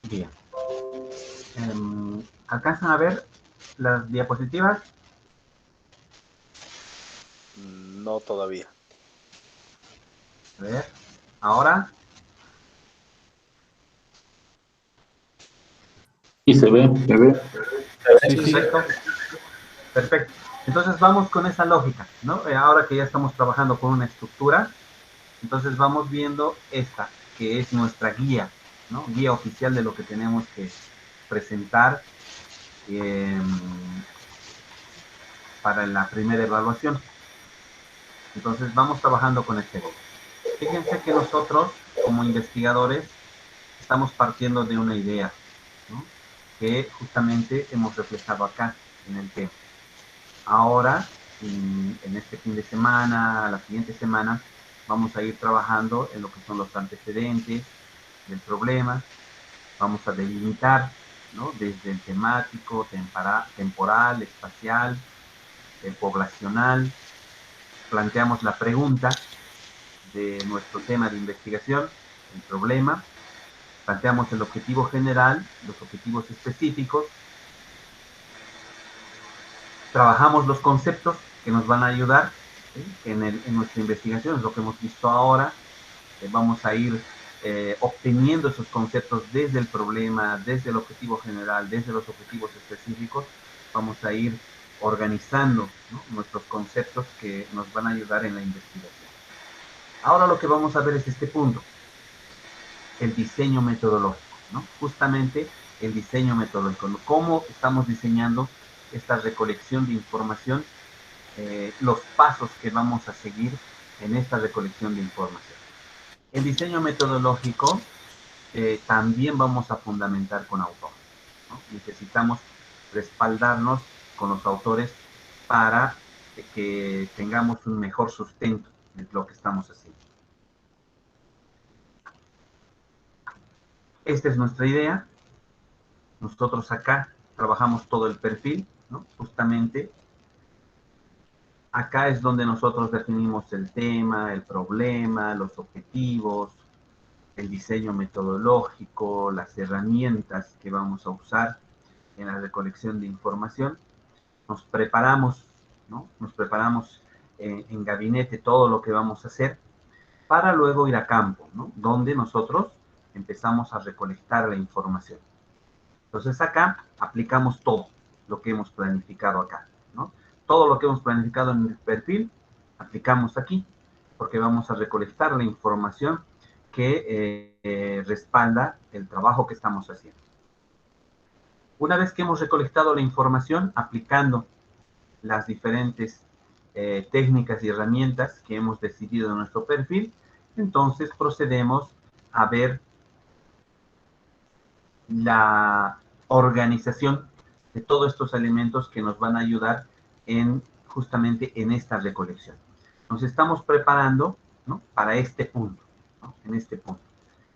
Bien. ¿Alcanzan a ver las diapositivas? No todavía. A ver, ahora. Y se ve. ¿Se ve? Sí, sí. Perfecto. Perfecto. Entonces vamos con esa lógica, ¿no? Ahora que ya estamos trabajando con una estructura, entonces vamos viendo esta, que es nuestra guía, ¿no? Guía oficial de lo que tenemos que presentar eh, para la primera evaluación. Entonces vamos trabajando con este goal. Fíjense que nosotros, como investigadores, estamos partiendo de una idea, ¿no? Que justamente hemos reflejado acá, en el que ahora, en este fin de semana, la siguiente semana, vamos a ir trabajando en lo que son los antecedentes del problema, vamos a delimitar, ¿no? Desde el temático, temporal, espacial, el poblacional, planteamos la pregunta de nuestro tema de investigación, el problema, planteamos el objetivo general, los objetivos específicos, trabajamos los conceptos que nos van a ayudar, ¿sí? en nuestra investigación, es lo que hemos visto ahora. Vamos a ir obteniendo esos conceptos desde el problema, desde el objetivo general, desde los objetivos específicos. Vamos a ir organizando, ¿no? Nuestros conceptos que nos van a ayudar en la investigación. Ahora lo que vamos a ver es este punto, el diseño metodológico, ¿no? Justamente el diseño metodológico, ¿no? Cómo estamos diseñando esta recolección de información, los pasos que vamos a seguir en esta recolección de información. El diseño metodológico también vamos a fundamentar con autores, ¿no? Necesitamos respaldarnos con los autores para que tengamos un mejor sustento de lo que estamos haciendo. Esta es nuestra idea. Nosotros acá trabajamos todo el perfil, ¿no? Justamente acá es donde nosotros definimos el tema, el problema, los objetivos, el diseño metodológico, las herramientas que vamos a usar en la recolección de información. Nos preparamos, ¿no? Nos preparamos en gabinete todo lo que vamos a hacer para luego ir a campo, ¿no? Donde nosotros empezamos a recolectar la información. Entonces acá aplicamos todo lo que hemos planificado acá, ¿no? Todo lo que hemos planificado en el perfil, aplicamos aquí, porque vamos a recolectar la información que respalda el trabajo que estamos haciendo. Una vez que hemos recolectado la información, aplicando las diferentes técnicas y herramientas que hemos decidido en nuestro perfil, entonces procedemos a ver la organización de todos estos elementos que nos van a ayudar en justamente en esta recolección. Nos estamos preparando, ¿no? Para este punto, ¿no? En este punto.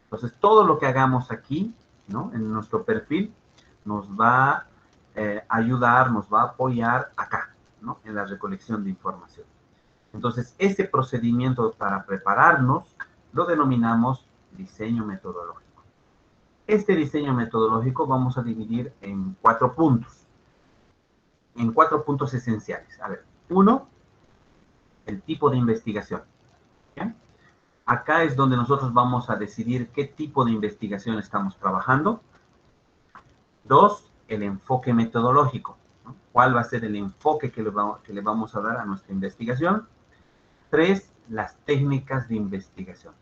Entonces, todo lo que hagamos aquí, ¿no? En nuestro perfil, nos va a ayudar, nos va a apoyar acá, ¿no? En la recolección de información. Entonces, este procedimiento para prepararnos lo denominamos diseño metodológico. Este diseño metodológico vamos a dividir en 4 puntos, en 4 puntos esenciales. A ver, 1, el tipo de investigación. ¿Ya? Acá es donde nosotros vamos a decidir qué tipo de investigación estamos trabajando. 2, el enfoque metodológico, ¿no? ¿Cuál va a ser el enfoque que le vamos a dar a nuestra investigación? 3, las técnicas de investigación.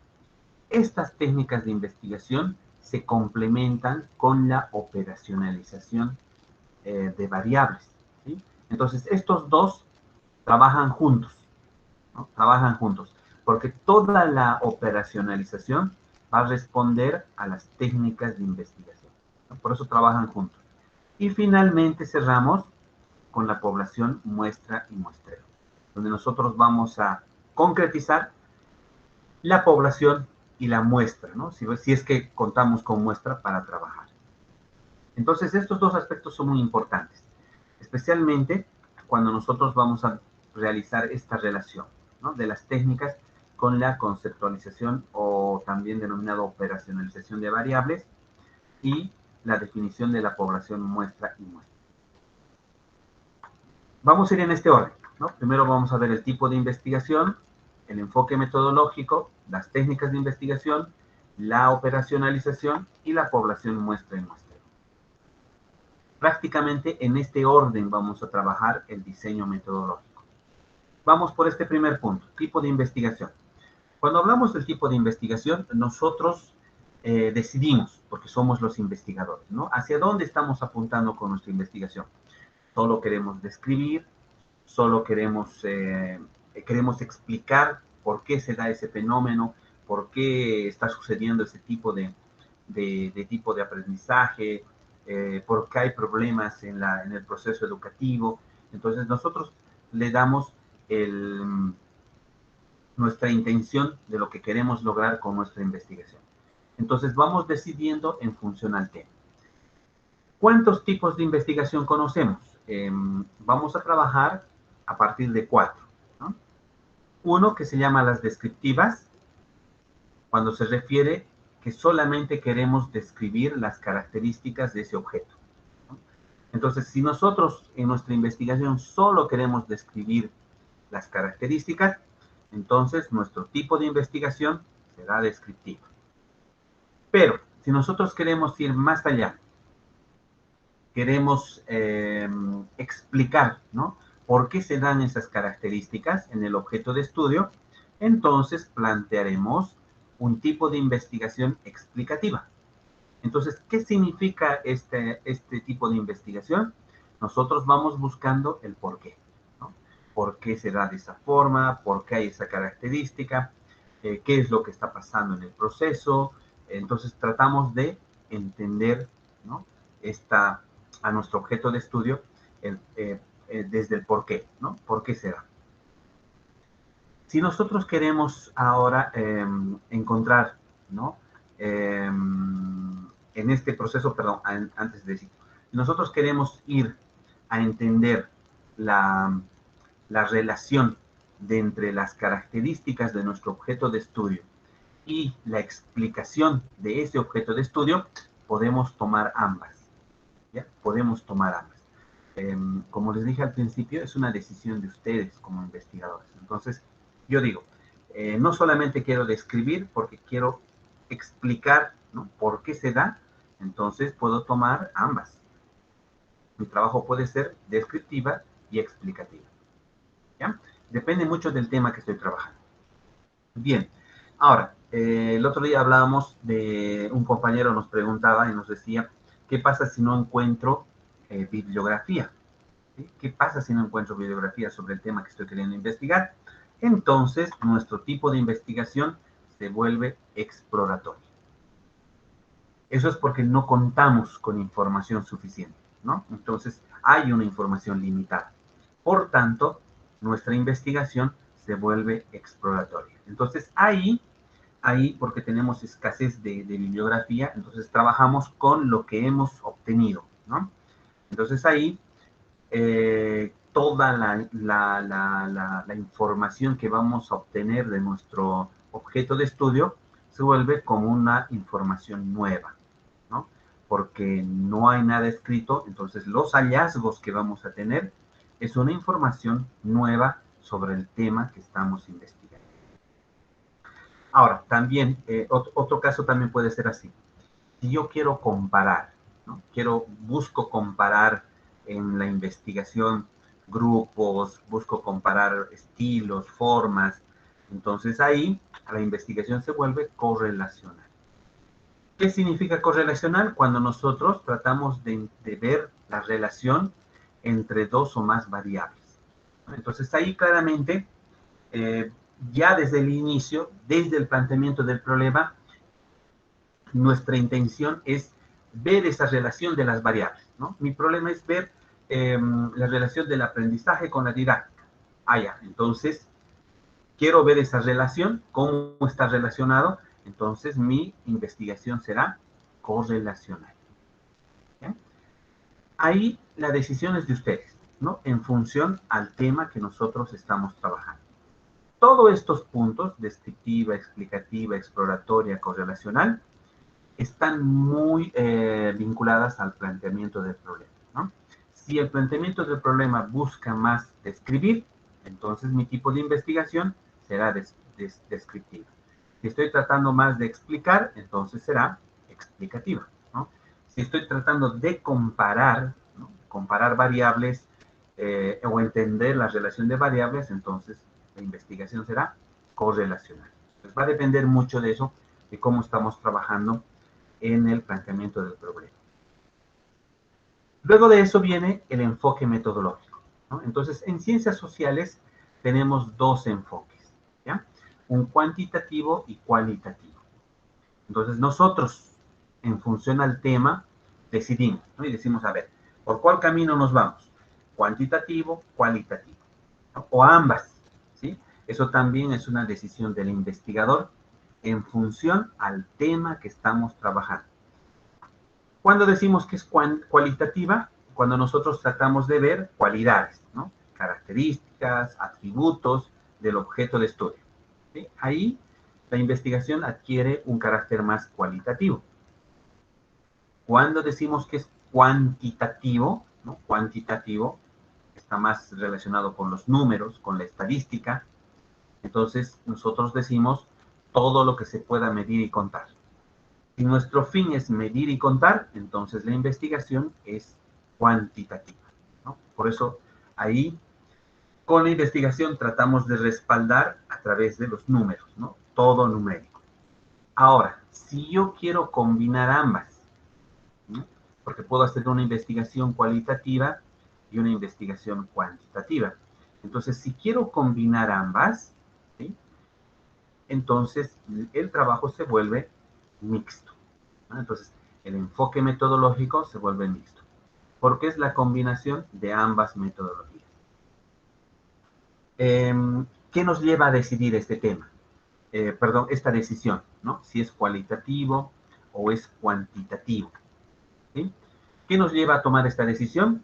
Estas técnicas de investigación se complementan con la operacionalización de variables, ¿sí? Entonces, estos dos trabajan juntos, ¿no? Trabajan juntos, porque toda la operacionalización va a responder a las técnicas de investigación, ¿no? Por eso trabajan juntos. Y finalmente cerramos con la población muestra y muestreo, donde nosotros vamos a concretizar la población y la muestra, ¿no? Si es que contamos con muestra para trabajar. Entonces, estos dos aspectos son muy importantes, especialmente cuando nosotros vamos a realizar esta relación, ¿no? De las técnicas con la conceptualización o también denominada operacionalización de variables y la definición de la población muestra y muestra. Vamos a ir en este orden, ¿no? Primero vamos a ver el tipo de investigación, el enfoque metodológico, las técnicas de investigación, la operacionalización y la población muestra y muestra. Prácticamente en este orden vamos a trabajar el diseño metodológico. Vamos por este primer punto, tipo de investigación. Cuando hablamos del tipo de investigación, nosotros decidimos, porque somos los investigadores, ¿no? ¿Hacia dónde estamos apuntando con nuestra investigación? Solo queremos describir, solo queremos explicar por qué se da ese fenómeno, por qué está sucediendo ese tipo de aprendizaje, por qué hay problemas en el proceso educativo. Entonces nosotros le damos nuestra intención de lo que queremos lograr con nuestra investigación. Entonces vamos decidiendo en función al tema. ¿Cuántos tipos de investigación conocemos? Vamos a trabajar a partir de 4, ¿no? Uno que se llama las descriptivas, cuando se refiere que solamente queremos describir las características de ese objeto, ¿no? Entonces, si nosotros en nuestra investigación solo queremos describir las características, entonces nuestro tipo de investigación será descriptiva. Pero, si nosotros queremos ir más allá, queremos explicar, ¿no?, por qué se dan esas características en el objeto de estudio, entonces plantearemos un tipo de investigación explicativa. Entonces, ¿qué significa este tipo de investigación? Nosotros vamos buscando el por qué, ¿no? ¿Por qué se da de esa forma? ¿Por qué hay esa característica? ¿Qué es lo que está pasando en el proceso? Entonces, tratamos de entender, ¿no?, a nuestro objeto de estudio desde el por qué, ¿no? ¿Por qué se da? Si nosotros queremos ahora encontrar, ¿no?, en este proceso, perdón, antes de decir, nosotros queremos ir a entender la relación entre las características de nuestro objeto de estudio y la explicación de ese objeto de estudio, podemos tomar ambas, ¿ya? Podemos tomar ambas. Como les dije al principio, es una decisión de ustedes como investigadores. Entonces, yo digo, no solamente quiero describir porque quiero explicar, ¿no?, por qué se da, entonces puedo tomar ambas. Mi trabajo puede ser descriptiva y explicativa, ¿ya? Depende mucho del tema que estoy trabajando. Bien, ahora, el otro día hablábamos de un compañero nos preguntaba y nos decía, ¿qué pasa si no encuentro bibliografía? ¿Sí? ¿Qué pasa si no encuentro bibliografía sobre el tema que estoy queriendo investigar? Entonces, nuestro tipo de investigación se vuelve exploratorio. Eso es porque no contamos con información suficiente, ¿no? Entonces, hay una información limitada. Por tanto, nuestra investigación se vuelve exploratoria. Entonces, ahí, porque tenemos escasez de bibliografía, entonces trabajamos con lo que hemos obtenido, ¿no? Entonces, ahí, toda la información que vamos a obtener de nuestro objeto de estudio se vuelve como una información nueva, ¿no? Porque no hay nada escrito, entonces los hallazgos que vamos a tener es una información nueva sobre el tema que estamos investigando. Ahora, también, otro caso también puede ser así. Si yo quiero comparar, ¿no?, busco comparar en la investigación grupos, busco comparar estilos, formas, entonces ahí la investigación se vuelve correlacional. ¿Qué significa correlacional? Cuando nosotros tratamos de ver la relación entre dos o más variables. Entonces ahí claramente, ya desde el inicio, desde el planteamiento del problema, nuestra intención es ver esa relación de las variables, ¿no? Mi problema es ver la relación del aprendizaje con la didáctica. Ya, entonces, quiero ver esa relación, cómo está relacionado, entonces mi investigación será correlacional. ¿Bien? Ahí la decisión es de ustedes, ¿no?, en función al tema que nosotros estamos trabajando. Todos estos puntos, descriptiva, explicativa, exploratoria, correlacional, están muy vinculadas al planteamiento del problema, ¿no? Si el planteamiento del problema busca más describir, entonces mi tipo de investigación será descriptiva. Si estoy tratando más de explicar, entonces será explicativa, ¿no? Si estoy tratando de comparar, ¿no? Comparar variables o entender la relación de variables, entonces la investigación será correlacional. Pues va a depender mucho de eso, de cómo estamos trabajando en el planteamiento del problema. Luego de eso viene el enfoque metodológico, ¿no? Entonces, en ciencias sociales tenemos dos enfoques, ¿ya? Un cuantitativo y cualitativo. Entonces, nosotros, en función al tema, decidimos, ¿no? Y decimos, a ver, ¿por cuál camino nos vamos? Cuantitativo, cualitativo, ¿no? O ambas, ¿sí? Eso también es una decisión del investigador en función al tema que estamos trabajando. Cuando decimos que es cualitativa, cuando nosotros tratamos de ver cualidades, ¿no? Características, atributos del objeto de estudio, ¿sí? Ahí la investigación adquiere un carácter más cualitativo. Cuando decimos que es cuantitativo, ¿no? Cuantitativo está más relacionado con los números, con la estadística. Entonces nosotros decimos todo lo que se pueda medir y contar. Si nuestro fin es medir y contar, entonces la investigación es cuantitativa, ¿no? Por eso ahí con la investigación tratamos de respaldar a través de los números, ¿no? Todo numérico. Ahora, si yo quiero combinar ambas, ¿no? Porque puedo hacer una investigación cualitativa y una investigación cuantitativa. Entonces, si quiero combinar ambas, ¿sí? Entonces el trabajo se vuelve mixto, ¿no? Entonces, el enfoque metodológico se vuelve mixto, porque es la combinación de ambas metodologías. ¿Qué nos lleva a decidir este tema? Perdón, esta decisión, ¿no? Si es cualitativo o es cuantitativo, ¿sí? ¿Qué nos lleva a tomar esta decisión?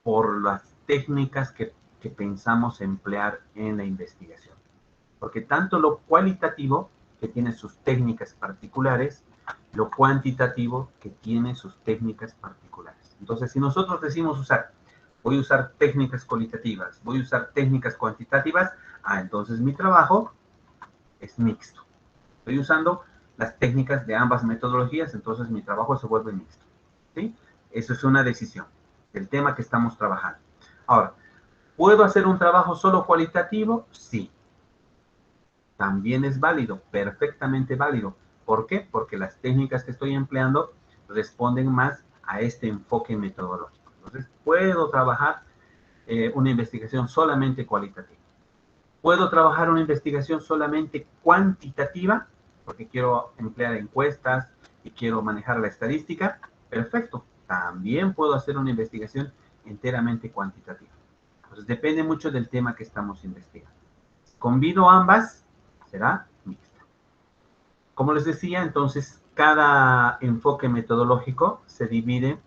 Por las técnicas que pensamos emplear en la investigación. Porque tanto lo cualitativo, que tiene sus técnicas particulares, lo cuantitativo, que tiene sus técnicas particulares. Entonces, si nosotros decimos voy a usar técnicas cualitativas, voy a usar técnicas cuantitativas, entonces mi trabajo es mixto. Estoy usando las técnicas de ambas metodologías, entonces mi trabajo se vuelve mixto, ¿sí? Eso es una decisión del tema que estamos trabajando. Ahora, ¿puedo hacer un trabajo solo cualitativo? Sí. También es válido, perfectamente válido. ¿Por qué? Porque las técnicas que estoy empleando responden más a este enfoque metodológico. Entonces, puedo trabajar una investigación solamente cualitativa. Puedo trabajar una investigación solamente cuantitativa, porque quiero emplear encuestas y quiero manejar la estadística. Perfecto. También puedo hacer una investigación enteramente cuantitativa. Entonces, depende mucho del tema que estamos investigando. Combino ambas, será mixta. Como les decía, entonces, cada enfoque metodológico se divide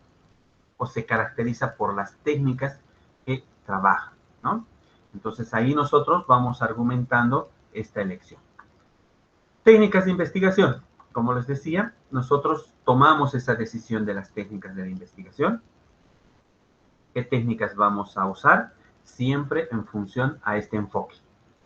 o se caracteriza por las técnicas que trabajan, ¿no? Entonces, ahí nosotros vamos argumentando esta elección. Técnicas de investigación. Como les decía, nosotros tomamos esa decisión de las técnicas de la investigación. ¿Qué técnicas vamos a usar? Siempre en función a este enfoque,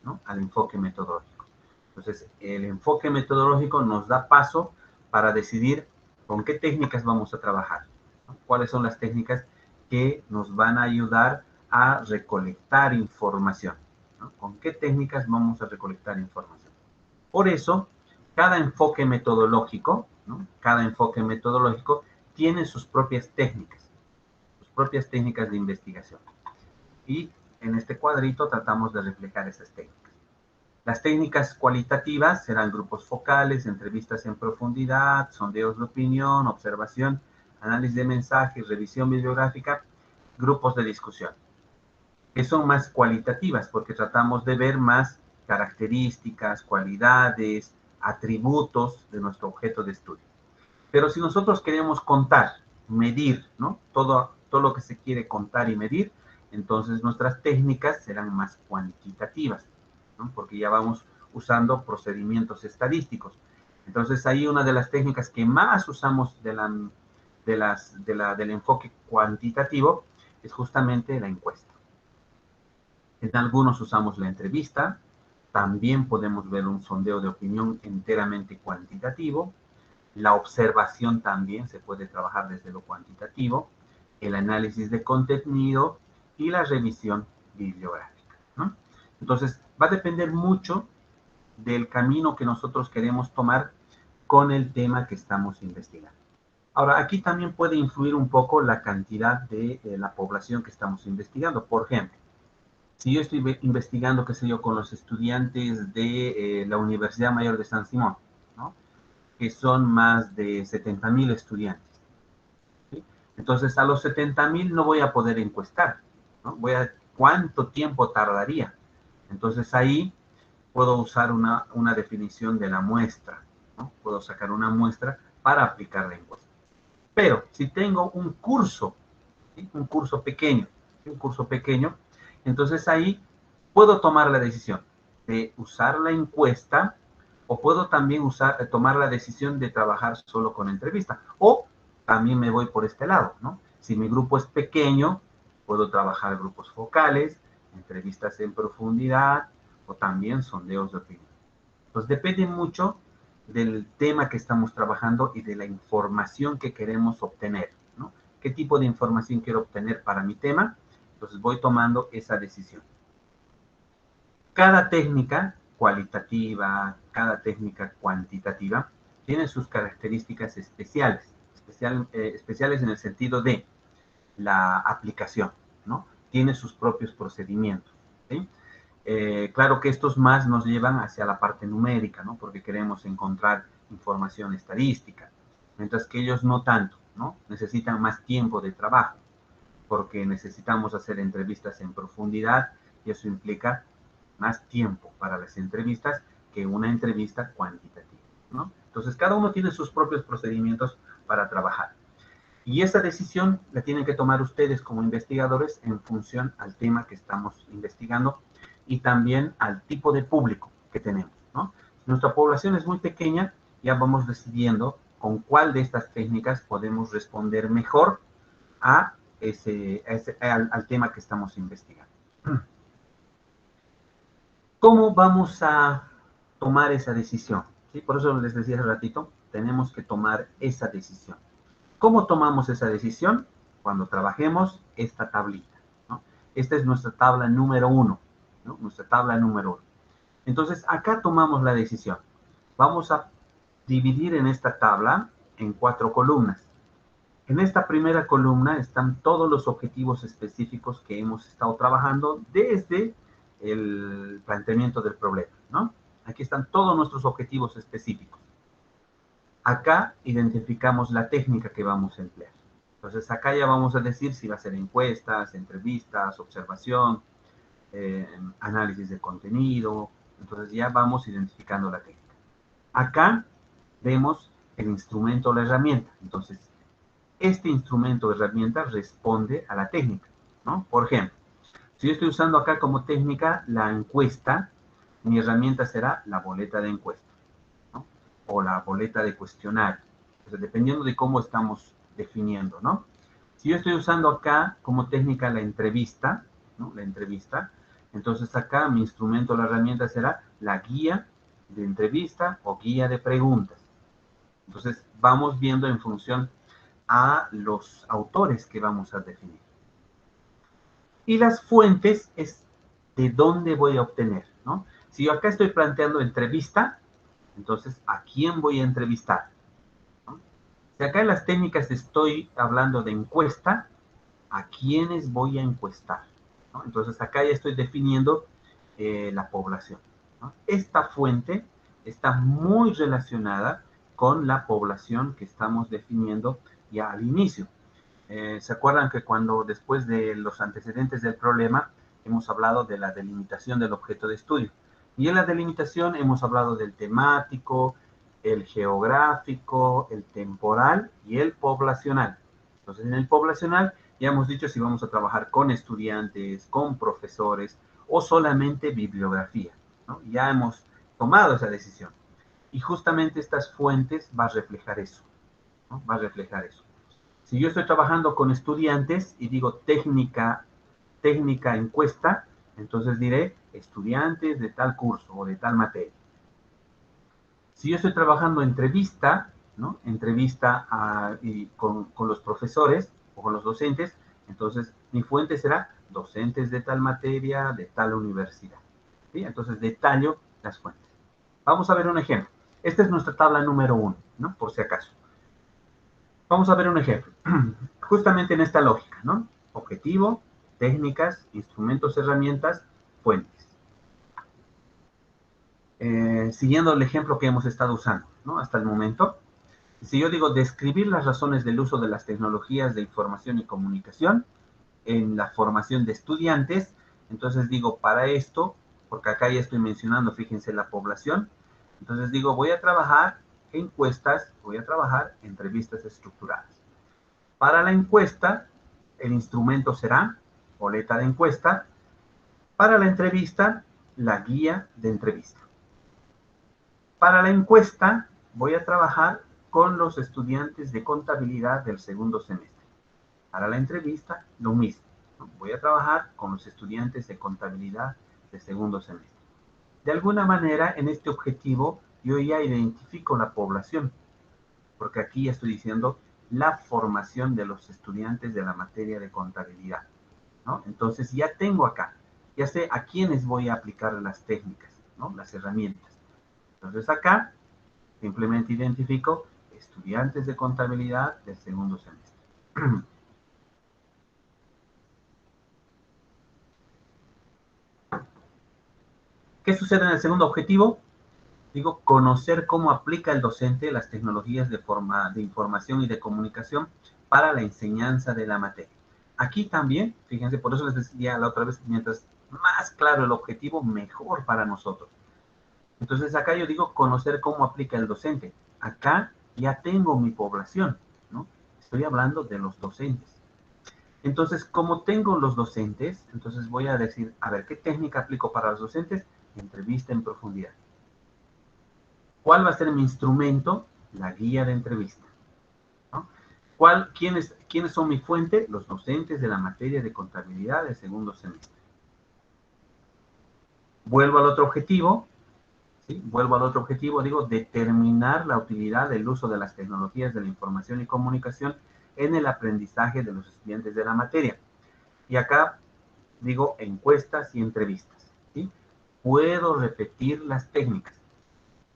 ¿no? Al enfoque metodológico. Entonces, el enfoque metodológico nos da paso para decidir con qué técnicas vamos a trabajar, ¿no? Cuáles son las técnicas que nos van a ayudar a recolectar información, ¿no? ¿Con qué técnicas vamos a recolectar información? Por eso, cada enfoque metodológico, ¿no? Cada enfoque metodológico tiene sus propias técnicas de investigación. Y en este cuadrito tratamos de reflejar esas técnicas. Las técnicas cualitativas serán grupos focales, entrevistas en profundidad, sondeos de opinión, observación, análisis de mensajes, revisión bibliográfica, grupos de discusión, que son más cualitativas porque tratamos de ver más características, cualidades, atributos de nuestro objeto de estudio. Pero si nosotros queremos contar, medir, ¿no? Todo lo que se quiere contar y medir, entonces nuestras técnicas serán más cuantitativas, ¿no? Porque ya vamos usando procedimientos estadísticos. Entonces, ahí una de las técnicas que más usamos del enfoque cuantitativo es justamente la encuesta. En algunos usamos la entrevista, también podemos ver un sondeo de opinión enteramente cuantitativo, la observación también se puede trabajar desde lo cuantitativo, el análisis de contenido y la revisión bibliográfica, ¿no? Entonces, va a depender mucho del camino que nosotros queremos tomar con el tema que estamos investigando. Ahora, aquí también puede influir un poco la cantidad de la población que estamos investigando. Por ejemplo, si yo estoy investigando, qué sé yo, con los estudiantes de la Universidad Mayor de San Simón, ¿no? Que son más de 70,000 estudiantes, ¿sí? Entonces, a los 70,000 no voy a poder encuestar, ¿no? ¿Cuánto tiempo tardaría? Entonces, ahí puedo usar una definición de la muestra, ¿no? Puedo sacar una muestra para aplicar la encuesta. Pero si tengo un curso, ¿sí? Un curso pequeño, entonces ahí puedo tomar la decisión de usar la encuesta o puedo también tomar la decisión de trabajar solo con entrevista. O también me voy por este lado, ¿no? Si mi grupo es pequeño, puedo trabajar grupos focales, entrevistas en profundidad o también sondeos de opinión. Pues depende mucho del tema que estamos trabajando y de la información que queremos obtener, ¿no? ¿Qué tipo de información quiero obtener para mi tema? Entonces voy tomando esa decisión. Cada técnica cualitativa, cada técnica cuantitativa, tiene sus características especiales en el sentido de la aplicación, ¿no? Tiene sus propios procedimientos, ¿sí? Claro que estos más nos llevan hacia la parte numérica, ¿no? Porque queremos encontrar información estadística, mientras que ellos no tanto, ¿no? Necesitan más tiempo de trabajo, porque necesitamos hacer entrevistas en profundidad y eso implica más tiempo para las entrevistas que una entrevista cuantitativa, ¿no? Entonces, cada uno tiene sus propios procedimientos para trabajar. Y esa decisión la tienen que tomar ustedes como investigadores en función al tema que estamos investigando y también al tipo de público que tenemos, ¿no? Si nuestra población es muy pequeña, ya vamos decidiendo con cuál de estas técnicas podemos responder mejor al tema que estamos investigando. ¿Cómo vamos a tomar esa decisión? ¿Sí? Por eso les decía hace ratito, tenemos que tomar esa decisión. ¿Cómo tomamos esa decisión? Cuando trabajemos esta tablita, ¿no? Esta es nuestra tabla número 1, ¿no? Nuestra tabla número 1. Entonces, acá tomamos la decisión. Vamos a dividir en esta tabla en 4 columnas. En esta primera columna están todos los objetivos específicos que hemos estado trabajando desde el planteamiento del problema, ¿no? Aquí están todos nuestros objetivos específicos. Acá identificamos la técnica que vamos a emplear. Entonces, acá ya vamos a decir si va a ser encuestas, entrevistas, observación, análisis de contenido. Entonces, ya vamos identificando la técnica. Acá vemos el instrumento o la herramienta. Entonces, este instrumento o herramienta responde a la técnica, ¿no? Por ejemplo, si yo estoy usando acá como técnica la encuesta, mi herramienta será la boleta de encuesta, ¿no? O la boleta de cuestionario. Entonces, dependiendo de cómo estamos definiendo, ¿no? Si yo estoy usando acá como técnica la entrevista, ¿no? La entrevista, entonces acá mi instrumento, la herramienta será la guía de entrevista o guía de preguntas. Entonces, vamos viendo en función a los autores que vamos a definir. Y las fuentes es de dónde voy a obtener, ¿no? Si yo acá estoy planteando entrevista, entonces, ¿a quién voy a entrevistar? ¿No? Si acá en las técnicas estoy hablando de encuesta, ¿a quiénes voy a encuestar? ¿No? Entonces, acá ya estoy definiendo la población, ¿no? Esta fuente está muy relacionada con la población que estamos definiendo ya al inicio. ¿Se acuerdan que cuando después de los antecedentes del problema hemos hablado de la delimitación del objeto de estudio? Y en la delimitación hemos hablado del temático, el geográfico, el temporal y el poblacional. Entonces, en el poblacional ya hemos dicho si vamos a trabajar con estudiantes, con profesores o solamente bibliografía, ¿no? Ya hemos tomado esa decisión. Y justamente estas fuentes va a reflejar eso, ¿no? Va a reflejar eso. Si yo estoy trabajando con estudiantes y digo técnica encuesta, entonces diré estudiantes de tal curso o de tal materia. Si yo estoy trabajando entrevista, ¿no? Entrevista con los profesores o con los docentes, entonces mi fuente será docentes de tal materia, de tal universidad. ¿Sí? Entonces detallo las fuentes. Vamos a ver un ejemplo. Esta es nuestra tabla número 1, ¿no? Por si acaso. Vamos a ver un ejemplo. Justamente en esta lógica, ¿no? Objetivo, técnicas, instrumentos, herramientas, fuentes. Siguiendo el ejemplo que hemos estado usando, ¿no? Hasta el momento. Si yo digo describir las razones del uso de las tecnologías de información y comunicación en la formación de estudiantes, entonces digo para esto, porque acá ya estoy mencionando, fíjense, la población, entonces digo voy a trabajar encuestas, voy a trabajar entrevistas estructuradas. Para la encuesta, el instrumento será boleta de encuesta. Para la entrevista, la guía de entrevista. Para la encuesta, voy a trabajar con los estudiantes de contabilidad del segundo semestre. Para la entrevista, lo mismo. Voy a trabajar con los estudiantes de contabilidad del segundo semestre. De alguna manera, en este objetivo, yo ya identifico la población, porque aquí ya estoy diciendo la formación de los estudiantes de la materia de contabilidad, ¿no? Entonces, ya tengo acá, ya sé a quiénes voy a aplicar las técnicas, ¿no? Las herramientas. Entonces, acá simplemente identifico estudiantes de contabilidad del segundo semestre. ¿Qué sucede en el segundo objetivo? Digo, conocer cómo aplica el docente las tecnologías de información y de comunicación para la enseñanza de la materia. Aquí también, fíjense, por eso les decía la otra vez, mientras más claro el objetivo, mejor para nosotros. Entonces acá yo digo conocer cómo aplica el docente. Acá ya tengo mi población, ¿no? Estoy hablando de los docentes. Entonces, como tengo los docentes, entonces voy a decir, a ver, ¿qué técnica aplico para los docentes? Entrevista en profundidad. ¿Cuál va a ser mi instrumento? La guía de entrevista, ¿no? ¿Quiénes son mi fuente? Los docentes de la materia de contabilidad del segundo semestre. Vuelvo al otro objetivo, ¿sí? Vuelvo al otro objetivo, digo, determinar la utilidad del uso de las tecnologías de la información y comunicación en el aprendizaje de los estudiantes de la materia. Y acá digo encuestas y entrevistas, ¿sí? Puedo repetir las técnicas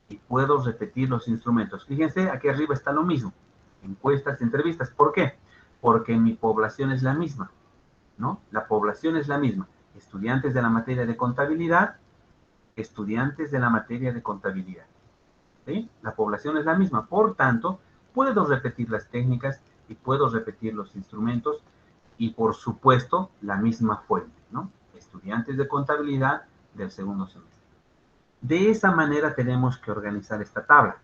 y puedo repetir los instrumentos. Fíjense, aquí arriba está lo mismo, encuestas y entrevistas. ¿Por qué? Porque mi población es la misma, ¿no? La población es la misma. Estudiantes de la materia de contabilidad, estudiantes de la materia de contabilidad, ¿sí? La población es la misma. Por tanto, puedo repetir las técnicas y puedo repetir los instrumentos y, por supuesto, la misma fuente, ¿no? Estudiantes de contabilidad del segundo semestre. De esa manera tenemos que organizar esta tabla,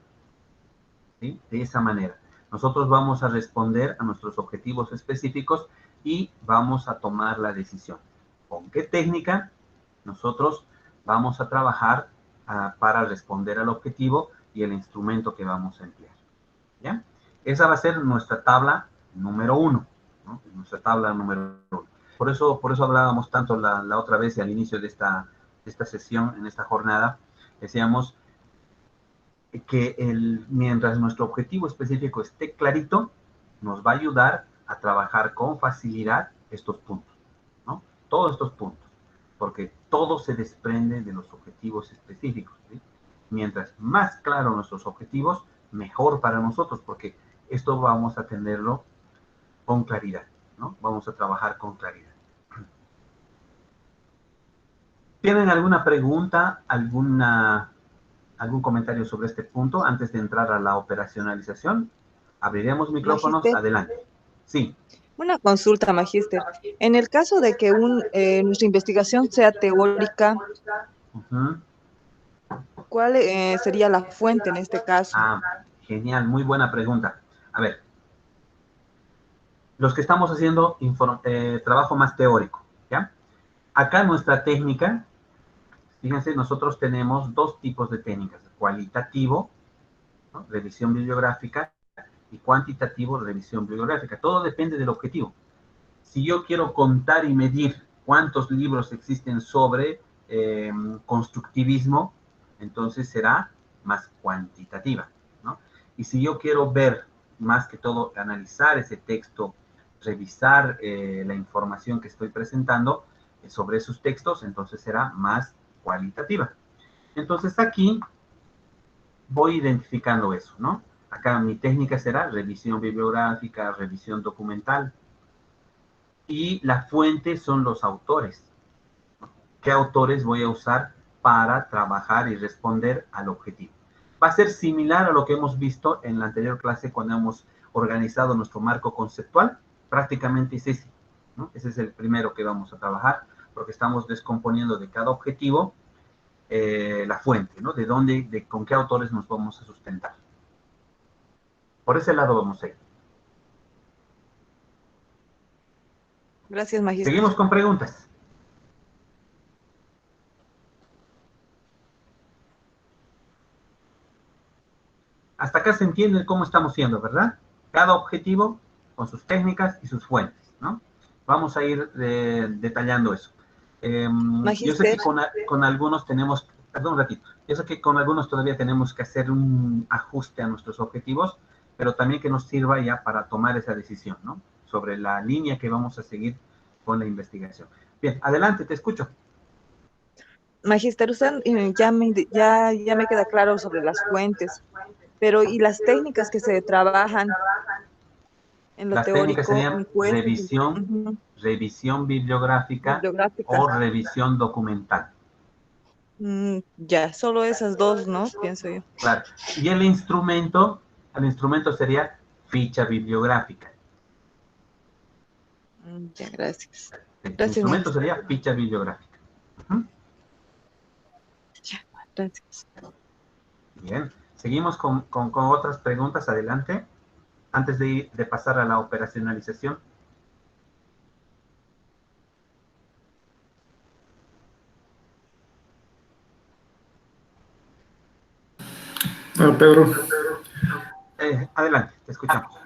¿sí? De esa manera. Nosotros vamos a responder a nuestros objetivos específicos y vamos a tomar la decisión. ¿Con qué técnica nosotros vamos a trabajar para responder al objetivo y el instrumento que vamos a emplear? ¿Ya? Esa va a ser nuestra tabla número 1, ¿no? Nuestra tabla número 1. Por eso hablábamos tanto la otra vez y al inicio de esta sesión, en esta jornada, decíamos que mientras nuestro objetivo específico esté clarito, nos va a ayudar a trabajar con facilidad estos puntos, ¿no? Todos estos puntos, porque todo se desprende de los objetivos específicos, ¿sí? Mientras más claros nuestros objetivos, mejor para nosotros, porque esto vamos a tenerlo con claridad, ¿no? Vamos a trabajar con claridad. ¿Tienen alguna pregunta, algún comentario sobre este punto antes de entrar a la operacionalización? Abriremos micrófonos. Magíster, adelante. Sí. una consulta, Magíster. En el caso de que nuestra investigación sea teórica, ¿cuál sería la fuente en este caso? Genial, muy buena pregunta. A ver, los que estamos haciendo trabajo más teórico, ¿ya? Acá nuestra técnica, fíjense, nosotros tenemos dos tipos de técnicas, cualitativo ¿no? Revisión bibliográfica, y cuantitativo, revisión bibliográfica. Todo depende del objetivo. Si yo quiero contar y medir cuántos libros existen sobre constructivismo, entonces será más cuantitativa, ¿no? Y si yo quiero ver, más que todo, analizar ese texto, revisar la información que estoy presentando sobre esos textos, entonces será más cualitativa. Entonces aquí voy identificando eso, ¿no? Acá mi técnica será revisión bibliográfica, revisión documental, y la fuente son los autores. ¿Qué autores voy a usar para trabajar y responder al objetivo? Va a ser similar a lo que hemos visto en la anterior clase cuando hemos organizado nuestro marco conceptual. Prácticamente es ese, ¿no? Ese es el primero que vamos a trabajar, porque estamos descomponiendo de cada objetivo la fuente, ¿no? De dónde, con qué autores nos vamos a sustentar. Por ese lado vamos a ir. Gracias, magíster. Seguimos con preguntas. Hasta acá se entiende cómo estamos siendo, ¿verdad? Cada objetivo con sus técnicas y sus fuentes, ¿no? Vamos a ir detallando eso. Yo sé que con algunos tenemos, perdón un ratito, yo sé que con algunos todavía tenemos que hacer un ajuste a nuestros objetivos, pero también que nos sirva ya para tomar esa decisión, ¿no? Sobre la línea que vamos a seguir con la investigación. Bien, adelante, te escucho. Magíster, usted ya me queda claro sobre las fuentes, pero ¿y las técnicas que se trabajan en lo Las técnicas teórico? serían revisión bibliográfica o revisión documental. Ya, solo esas dos, ¿no? Pienso yo. Claro. Y el instrumento sería ficha bibliográfica. Ya, gracias. El Gracias, instrumento magíster. sería ficha bibliográfica. Ya, gracias. Bien. Seguimos con otras preguntas. Adelante. Antes de pasar a la operacionalización. Pedro, Adelante, te escuchamos.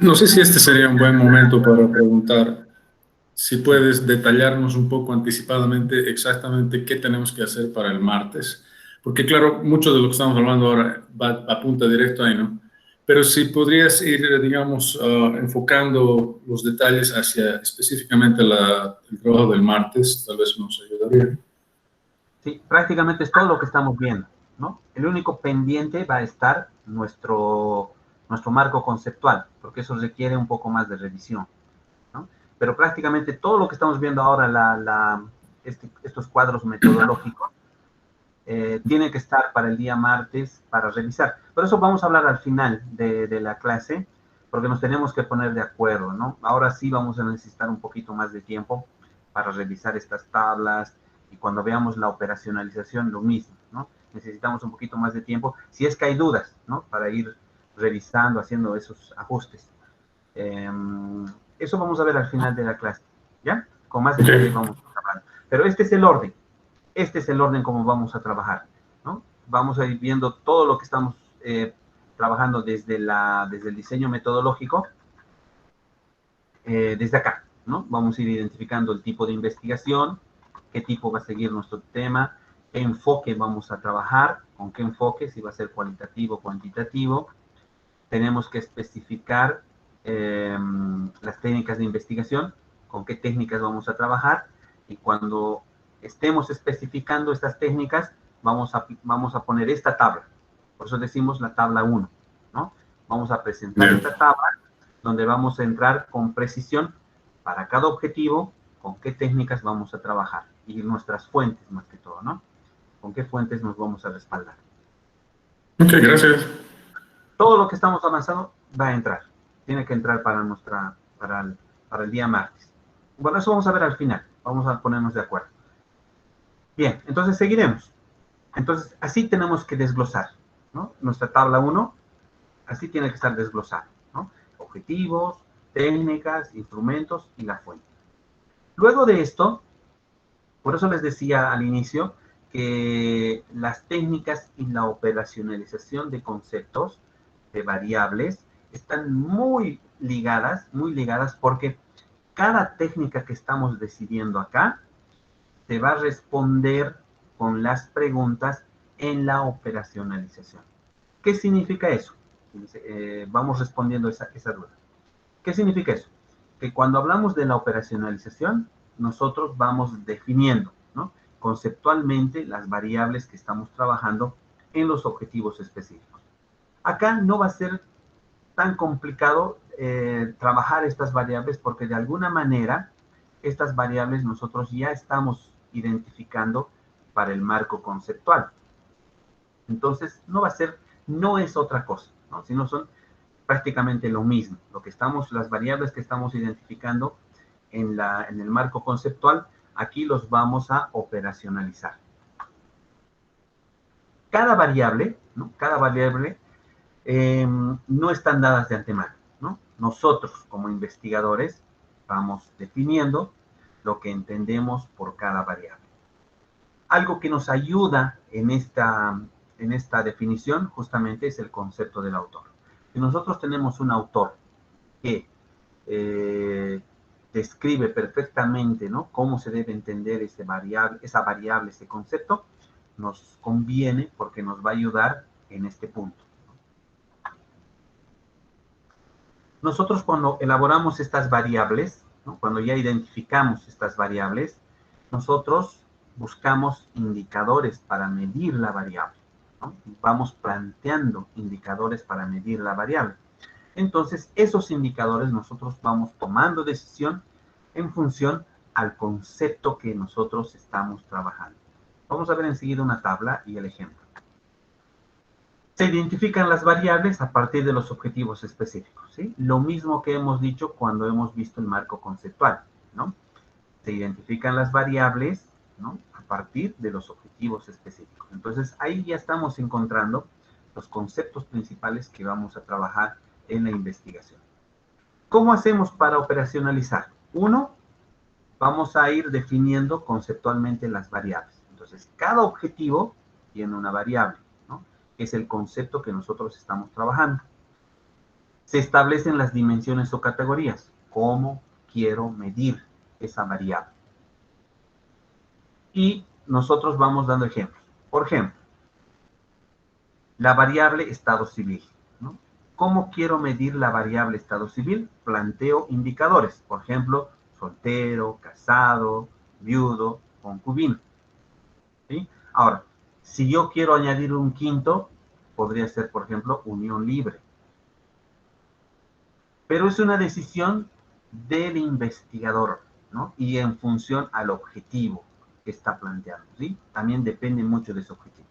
no sé si este sería un buen momento para preguntar si puedes detallarnos un poco anticipadamente exactamente qué tenemos que hacer para el martes. Porque claro, mucho de lo que estamos hablando ahora apunta directo ahí, ¿no? Pero si podrías ir, digamos, enfocando los detalles hacia específicamente el trabajo del martes, tal vez nos ayudaría. Sí, prácticamente es todo lo que estamos viendo, ¿no? El único pendiente va a estar nuestro marco conceptual, porque eso requiere un poco más de revisión, ¿no? Pero prácticamente todo lo que estamos viendo ahora, estos cuadros metodológicos, tiene que estar para el día martes para revisar. Por eso vamos a hablar al final de la clase, porque nos tenemos que poner de acuerdo, ¿no? Ahora sí vamos a necesitar un poquito más de tiempo para revisar estas tablas, y cuando veamos la operacionalización, lo mismo, ¿no? Necesitamos un poquito más de tiempo, si es que hay dudas, ¿no? Para ir revisando, haciendo esos ajustes. Eso vamos a ver al final de la clase, ¿ya? Con más detalle vamos a hablar. Pero este es el orden como vamos a trabajar, ¿no? Vamos a ir viendo todo lo que estamos trabajando desde el diseño metodológico, desde acá, ¿no? Vamos a ir identificando el tipo de investigación, qué tipo va a seguir nuestro tema, qué enfoque vamos a trabajar, con qué enfoque, si va a ser cualitativo o cuantitativo. Tenemos que especificar las técnicas de investigación, con qué técnicas vamos a trabajar, y cuando estemos especificando estas técnicas, vamos a poner esta tabla. Por eso decimos la tabla 1, ¿no? Vamos a presentar esta tabla donde vamos a entrar con precisión para cada objetivo, con qué técnicas vamos a trabajar y nuestras fuentes más que todo, ¿no? Con qué fuentes nos vamos a respaldar. Ok, gracias. Todo lo que estamos avanzando va a entrar. Tiene que entrar para el día martes. Bueno, eso vamos a ver al final. Vamos a ponernos de acuerdo. Bien, entonces seguiremos. Entonces, así tenemos que desglosar, ¿no? Nuestra tabla 1, así tiene que estar desglosada, ¿no? Objetivos, técnicas, instrumentos y la fuente. Luego de esto, por eso les decía al inicio que las técnicas y la operacionalización de conceptos, de variables, están muy ligadas porque cada técnica que estamos decidiendo acá te va a responder con las preguntas en la operacionalización. ¿Qué significa eso? Vamos respondiendo esa duda. ¿Qué significa eso? Que cuando hablamos de la operacionalización, nosotros vamos definiendo, ¿no?, conceptualmente las variables que estamos trabajando en los objetivos específicos. Acá no va a ser tan complicado trabajar estas variables porque de alguna manera estas variables nosotros ya estamos identificando para el marco conceptual. Entonces, no es otra cosa, ¿no?, sino son prácticamente lo mismo. Las variables que estamos identificando en el marco conceptual, aquí los vamos a operacionalizar. Cada variable, ¿no?, no están dadas de antemano, ¿no? Nosotros, como investigadores, vamos definiendo lo que entendemos por cada variable. Algo que nos ayuda en esta definición justamente es el concepto del autor. Si nosotros tenemos un autor que describe perfectamente, ¿no?, cómo se debe entender esa variable, ese concepto, nos conviene porque nos va a ayudar en este punto. Nosotros cuando elaboramos estas variables, ¿no?, cuando ya identificamos estas variables, nosotros buscamos indicadores para medir la variable, ¿no? Vamos planteando indicadores para medir la variable. Entonces, esos indicadores nosotros vamos tomando decisión en función al concepto que nosotros estamos trabajando. Vamos a ver enseguida una tabla y el ejemplo. Se identifican las variables a partir de los objetivos específicos, ¿sí? Lo mismo que hemos dicho cuando hemos visto el marco conceptual, ¿no? Se identifican las variables, ¿no?, a partir de los objetivos específicos. Entonces, ahí ya estamos encontrando los conceptos principales que vamos a trabajar en la investigación. ¿Cómo hacemos para operacionalizar? Uno, vamos a ir definiendo conceptualmente las variables. Entonces, cada objetivo tiene una variable, ¿no?, que es el concepto que nosotros estamos trabajando. Se establecen las dimensiones o categorías. ¿Cómo quiero medir esa variable? Y nosotros vamos dando ejemplos. Por ejemplo, la variable estado civil, ¿no? ¿Cómo quiero medir la variable estado civil? Planteo indicadores. Por ejemplo, soltero, casado, viudo, concubino, ¿sí? Ahora, si yo quiero añadir un quinto, podría ser, por ejemplo, unión libre. Pero es una decisión del investigador, ¿no?, y en función al objetivo que está planteando, ¿sí? También depende mucho de su objetivo.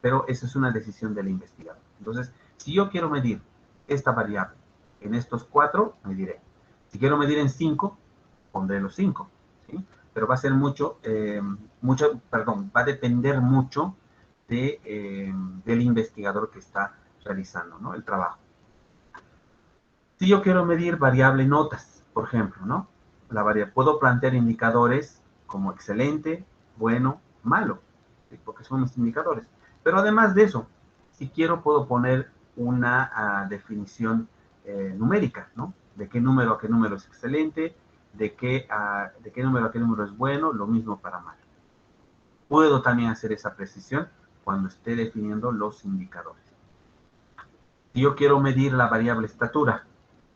Pero esa es una decisión del investigador. Entonces, si yo quiero medir esta variable en estos 4, mediré. Si quiero medir en 5, pondré los 5, ¿sí? Pero va a ser va a depender mucho del investigador que está realizando, ¿no?, el trabajo. Si yo quiero medir variable notas, por ejemplo, ¿no?, puedo plantear indicadores como excelente, bueno, malo, ¿sí?, porque son mis indicadores. Pero además de eso, si quiero, puedo poner una definición numérica, ¿no?, de qué número a qué número es excelente, de qué número a qué número es bueno, lo mismo para malo. Puedo también hacer esa precisión cuando esté definiendo los indicadores. Si yo quiero medir la variable estatura,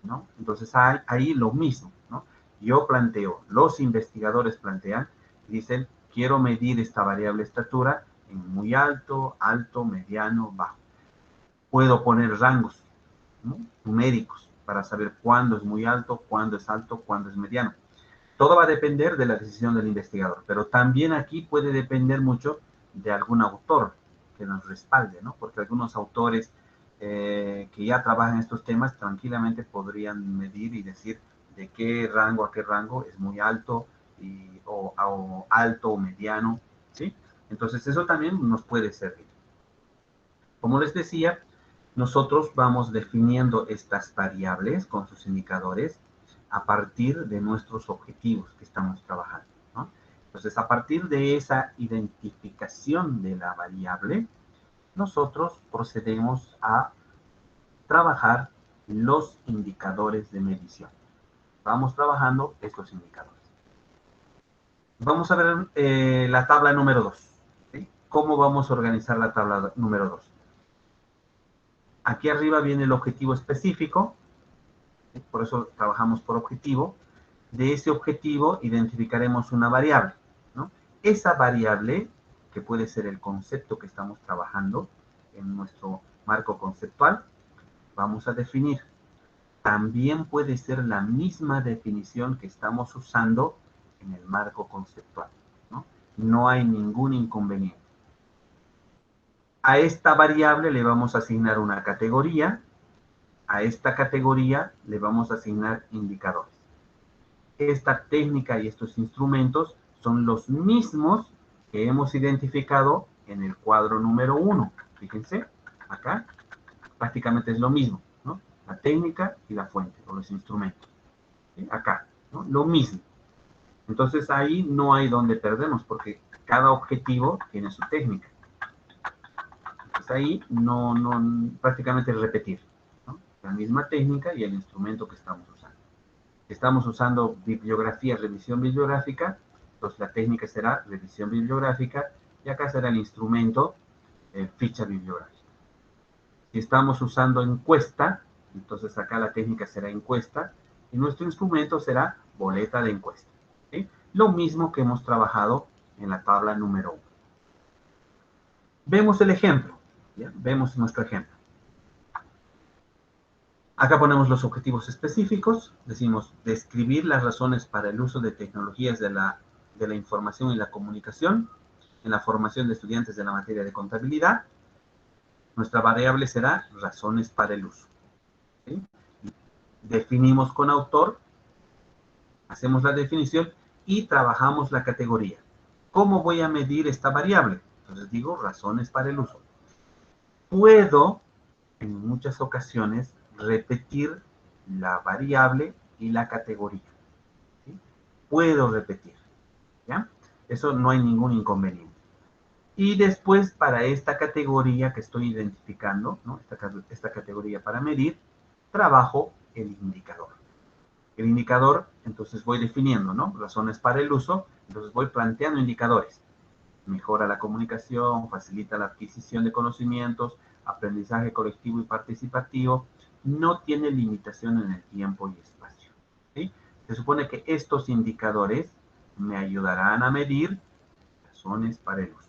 ¿no?, entonces ahí lo mismo, ¿no? Yo planteo, los investigadores plantean, dicen, quiero medir esta variable estatura en muy alto, alto, mediano, bajo. Puedo poner rangos, ¿no?, numéricos para saber cuándo es muy alto, cuándo es alto, cuándo es mediano. Todo va a depender de la decisión del investigador, pero también aquí puede depender mucho de algún autor que nos respalde, ¿no?, porque algunos autores que ya trabajan estos temas tranquilamente podrían medir y decir de qué rango a qué rango es muy alto, o alto o mediano, ¿sí? Entonces eso también nos puede servir. Como les decía, nosotros vamos definiendo estas variables con sus indicadores a partir de nuestros objetivos que estamos trabajando, ¿no? Entonces, a partir de esa identificación de la variable, nosotros procedemos a trabajar los indicadores de medición. Vamos trabajando estos indicadores. Vamos a ver la tabla número 2. ¿Sí? ¿Cómo vamos a organizar la tabla número 2? Aquí arriba viene el objetivo específico, ¿sí? Por eso trabajamos por objetivo. De ese objetivo identificaremos una variable, ¿no? Esa variable, que puede ser el concepto que estamos trabajando en nuestro marco conceptual, vamos a definir. También puede ser la misma definición que estamos usando en el marco conceptual, ¿no? No hay ningún inconveniente. A esta variable le vamos a asignar una categoría. A esta categoría le vamos a asignar indicadores. Esta técnica y estos instrumentos son los mismos que hemos identificado en el cuadro número 1. Fíjense, acá prácticamente es lo mismo, ¿no? La técnica y la fuente, o los instrumentos. ¿Sí? Acá, ¿no? Lo mismo. Entonces ahí no hay donde perdernos, porque cada objetivo tiene su técnica. Entonces ahí prácticamente es repetir, ¿no? La misma técnica y el instrumento que estamos usando. Estamos usando bibliografía, revisión bibliográfica, entonces la técnica será revisión bibliográfica y acá será el instrumento ficha bibliográfica. Si estamos usando encuesta, entonces acá la técnica será encuesta y nuestro instrumento será boleta de encuesta. ¿Sí? Lo mismo que hemos trabajado en la tabla número 1. Vemos el ejemplo, ¿ya? Vemos nuestro ejemplo. Acá ponemos los objetivos específicos, decimos describir las razones para el uso de tecnologías de la información y la comunicación en la formación de estudiantes de la materia de contabilidad. Nuestra variable será razones para el uso. ¿Sí? Definimos con autor, hacemos la definición y trabajamos la categoría. ¿Cómo voy a medir esta variable? Entonces digo razones para el uso. Puedo, en muchas ocasiones, repetir la variable y la categoría. ¿Sí? Puedo repetir, ¿ya? Eso no hay ningún inconveniente. Y después, para esta categoría que estoy identificando, ¿no? Esta categoría para medir, trabajo el indicador. El indicador, entonces voy definiendo, ¿no? Razones para el uso, entonces voy planteando indicadores. Mejora la comunicación, facilita la adquisición de conocimientos, aprendizaje colectivo y participativo, no tiene limitación en el tiempo y espacio. ¿Sí? Se supone que estos indicadores me ayudarán a medir razones para el uso.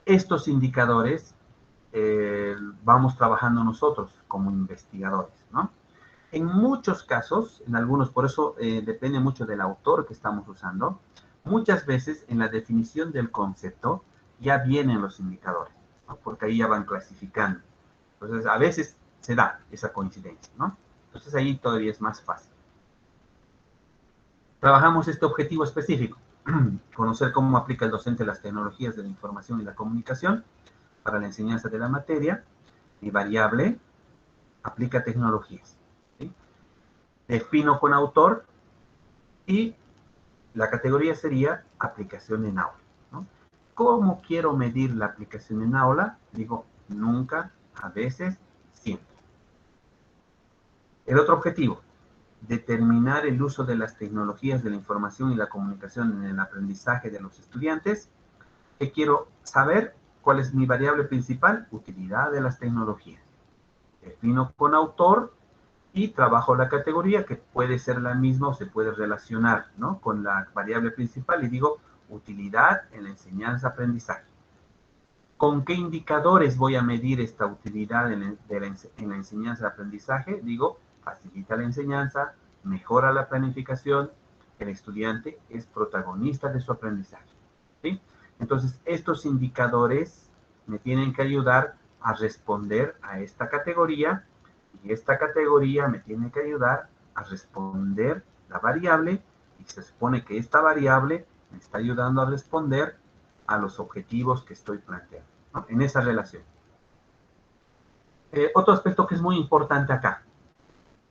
Estos indicadores vamos trabajando nosotros como investigadores, ¿no? En muchos casos, en algunos, por eso depende mucho del autor que estamos usando, muchas veces en la definición del concepto ya vienen los indicadores, ¿no? Porque ahí ya van clasificando. Entonces, a veces se da esa coincidencia, ¿no? Entonces, ahí todavía es más fácil. Trabajamos este objetivo específico, conocer cómo aplica el docente las tecnologías de la información y la comunicación para la enseñanza de la materia. Mi variable aplica tecnologías. ¿Sí? Defino con autor y la categoría sería aplicación en aula, ¿no? ¿Cómo quiero medir la aplicación en aula? Digo, nunca, a veces, siempre. El otro objetivo, determinar el uso de las tecnologías de la información y la comunicación en el aprendizaje de los estudiantes. ¿Qué quiero saber? ¿Cuál es mi variable principal? Utilidad de las tecnologías. Defino con autor y trabajo la categoría, que puede ser la misma o se puede relacionar, ¿no? Con la variable principal y digo utilidad en la enseñanza-aprendizaje. ¿Con qué indicadores voy a medir esta utilidad en la enseñanza-aprendizaje? Digo, facilita la enseñanza, mejora la planificación, el estudiante es protagonista de su aprendizaje. ¿Sí? Entonces, estos indicadores me tienen que ayudar a responder a esta categoría y esta categoría me tiene que ayudar a responder la variable y se supone que esta variable me está ayudando a responder a los objetivos que estoy planteando, ¿no? En esa relación. Otro aspecto que es muy importante acá.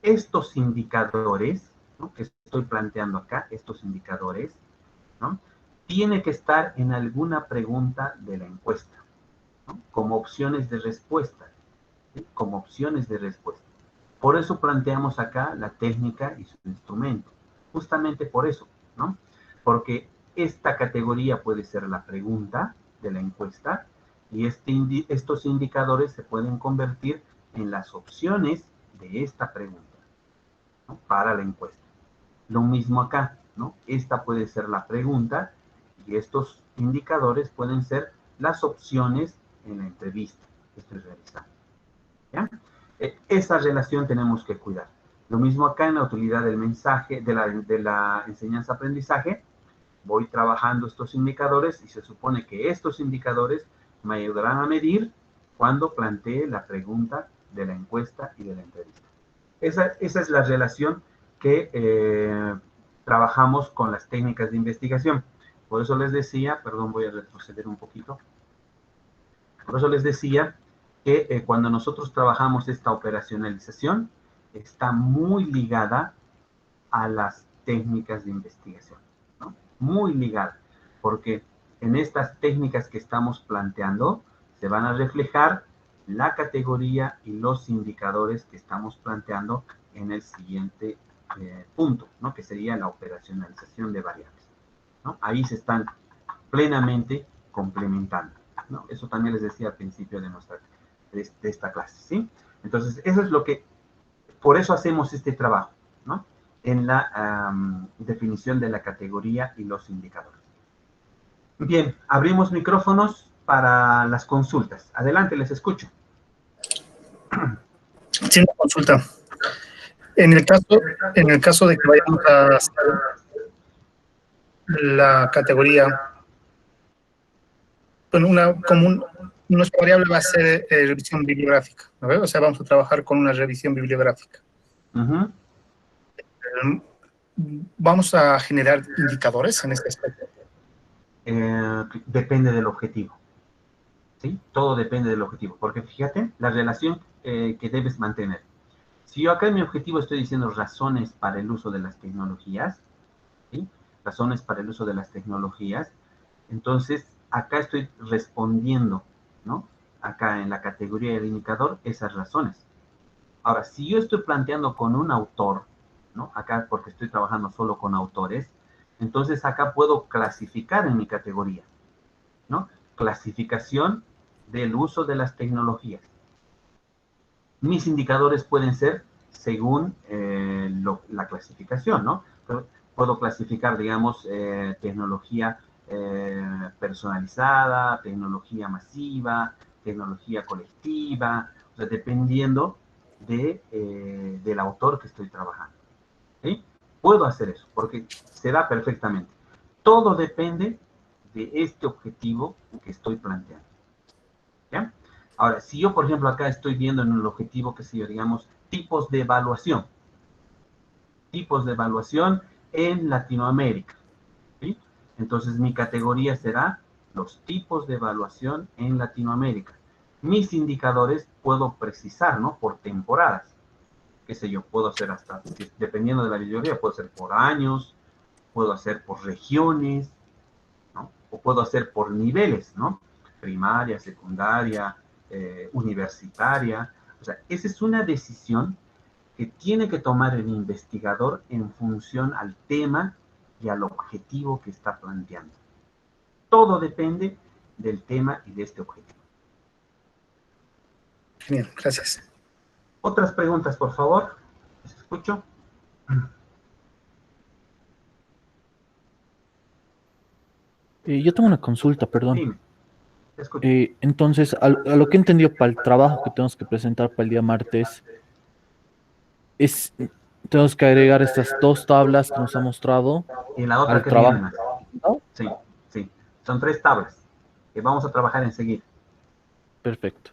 Estos indicadores, ¿no? Que estoy planteando acá, estos indicadores, ¿no? tiene que estar en alguna pregunta de la encuesta, ¿no? Como opciones de respuesta, ¿sí? Como opciones de respuesta. Por eso planteamos acá la técnica y su instrumento, justamente por eso, ¿no? Porque esta categoría puede ser la pregunta de la encuesta y estos indicadores se pueden convertir en las opciones de esta pregunta, ¿no? Para la encuesta. Lo mismo acá, ¿no? Esta puede ser la pregunta y estos indicadores pueden ser las opciones en la entrevista que estoy realizando, ¿ya? Esa relación tenemos que cuidar. Lo mismo acá en la utilidad del mensaje, de la enseñanza-aprendizaje. Voy trabajando estos indicadores y se supone que estos indicadores me ayudarán a medir cuando plantee la pregunta de la encuesta y de la entrevista. Esa es la relación que trabajamos con las técnicas de investigación. Por eso les decía, perdón, voy a retroceder un poquito. Por eso les decía que cuando nosotros trabajamos esta operacionalización, está muy ligada a las técnicas de investigación, ¿no? Muy ligada, porque en estas técnicas que estamos planteando se van a reflejar la categoría y los indicadores que estamos planteando en el siguiente punto, ¿no? Que sería la operacionalización de variables, ¿no? Ahí se están plenamente complementando, ¿no? Eso también les decía al principio de esta clase, ¿sí? Entonces, eso es lo que, por eso hacemos este trabajo, ¿no? En la definición de la categoría y los indicadores. Bien, abrimos micrófonos para las consultas. Adelante, les escucho. Sí, una consulta. En el caso de que vayamos a hacer la categoría, bueno, nuestra variable va a ser revisión bibliográfica, ¿no? O sea, vamos a trabajar con una revisión bibliográfica. ¿Vamos a generar indicadores en este aspecto? Depende del objetivo, ¿sí? Todo depende del objetivo, porque fíjate, la relación que debes mantener. Si yo acá en mi objetivo estoy diciendo razones para el uso de las tecnologías, ¿sí? Razones para el uso de las tecnologías, entonces acá estoy respondiendo, ¿no? Acá en la categoría del indicador, esas razones. Ahora, si yo estoy planteando con un autor, ¿no? Acá porque estoy trabajando solo con autores, entonces acá puedo clasificar en mi categoría, ¿no? Clasificación del uso de las tecnologías. Mis indicadores pueden ser según la clasificación, ¿no? Puedo clasificar, digamos, tecnología personalizada, tecnología masiva, tecnología colectiva, o sea, dependiendo del autor que estoy trabajando, ¿sí? Puedo hacer eso, porque se da perfectamente. Todo depende de este objetivo que estoy planteando, ¿ya? Ahora, si yo, por ejemplo, acá estoy viendo en el objetivo, que sé yo, digamos, tipos de evaluación en Latinoamérica, ¿sí? Entonces, mi categoría será los tipos de evaluación en Latinoamérica. Mis indicadores puedo precisar, ¿no? Por temporadas. Qué sé yo, puedo hacer hasta, dependiendo de la bibliografía, puedo hacer por años, puedo hacer por regiones, ¿no? O puedo hacer por niveles, ¿no? Primaria, secundaria, universitaria. O sea, esa es una decisión que tiene que tomar el investigador en función al tema y al objetivo que está planteando. Todo depende del tema y de este objetivo. Genial, gracias. Otras preguntas, por favor. ¿Les escucho? Yo tengo una consulta, perdón. Dime, te escucho. Entonces, a lo que he entendido para el trabajo que tenemos que presentar para el día martes, tenemos que agregar estas dos tablas que nos ha mostrado Y la otra al que viene trabajo, más. ¿no? Sí, sí. Son 3 tablas que vamos a trabajar enseguida. Perfecto.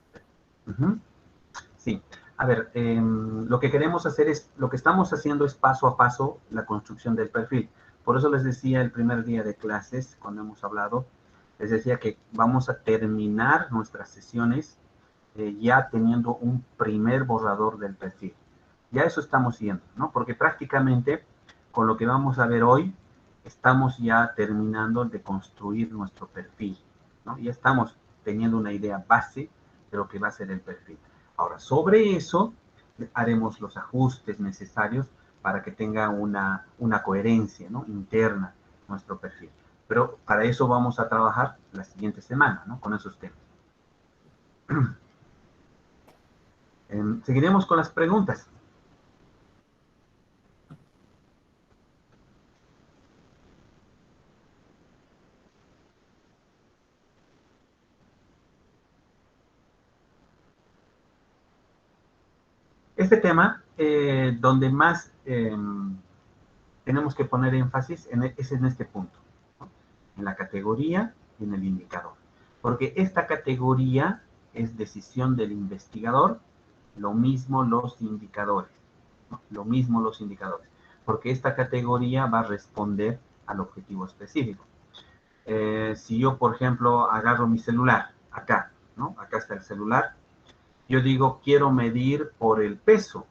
Sí. A ver, lo que queremos hacer es, lo que estamos haciendo es paso a paso la construcción del perfil. Por eso les decía el primer día de clases, cuando hemos hablado, les decía que vamos a terminar nuestras sesiones ya teniendo un primer borrador del perfil. Ya eso estamos viendo, ¿no? Porque prácticamente con lo que vamos a ver hoy estamos ya terminando de construir nuestro perfil, ¿no? Ya estamos teniendo una idea base de lo que va a ser el perfil. Ahora, sobre eso haremos los ajustes necesarios para que tenga una coherencia, ¿no?, interna nuestro perfil. Pero para eso vamos a trabajar la siguiente semana, ¿no?, con esos temas. Seguiremos con las preguntas. Este tema, donde más tenemos que poner énfasis es en este punto, ¿no?, en la categoría y en el indicador. Porque esta categoría es decisión del investigador, lo mismo los indicadores, ¿no?, lo mismo los indicadores, porque esta categoría va a responder al objetivo específico. Si yo, por ejemplo, agarro mi celular, acá, ¿no?, acá está el celular, yo digo, quiero medir por el peso,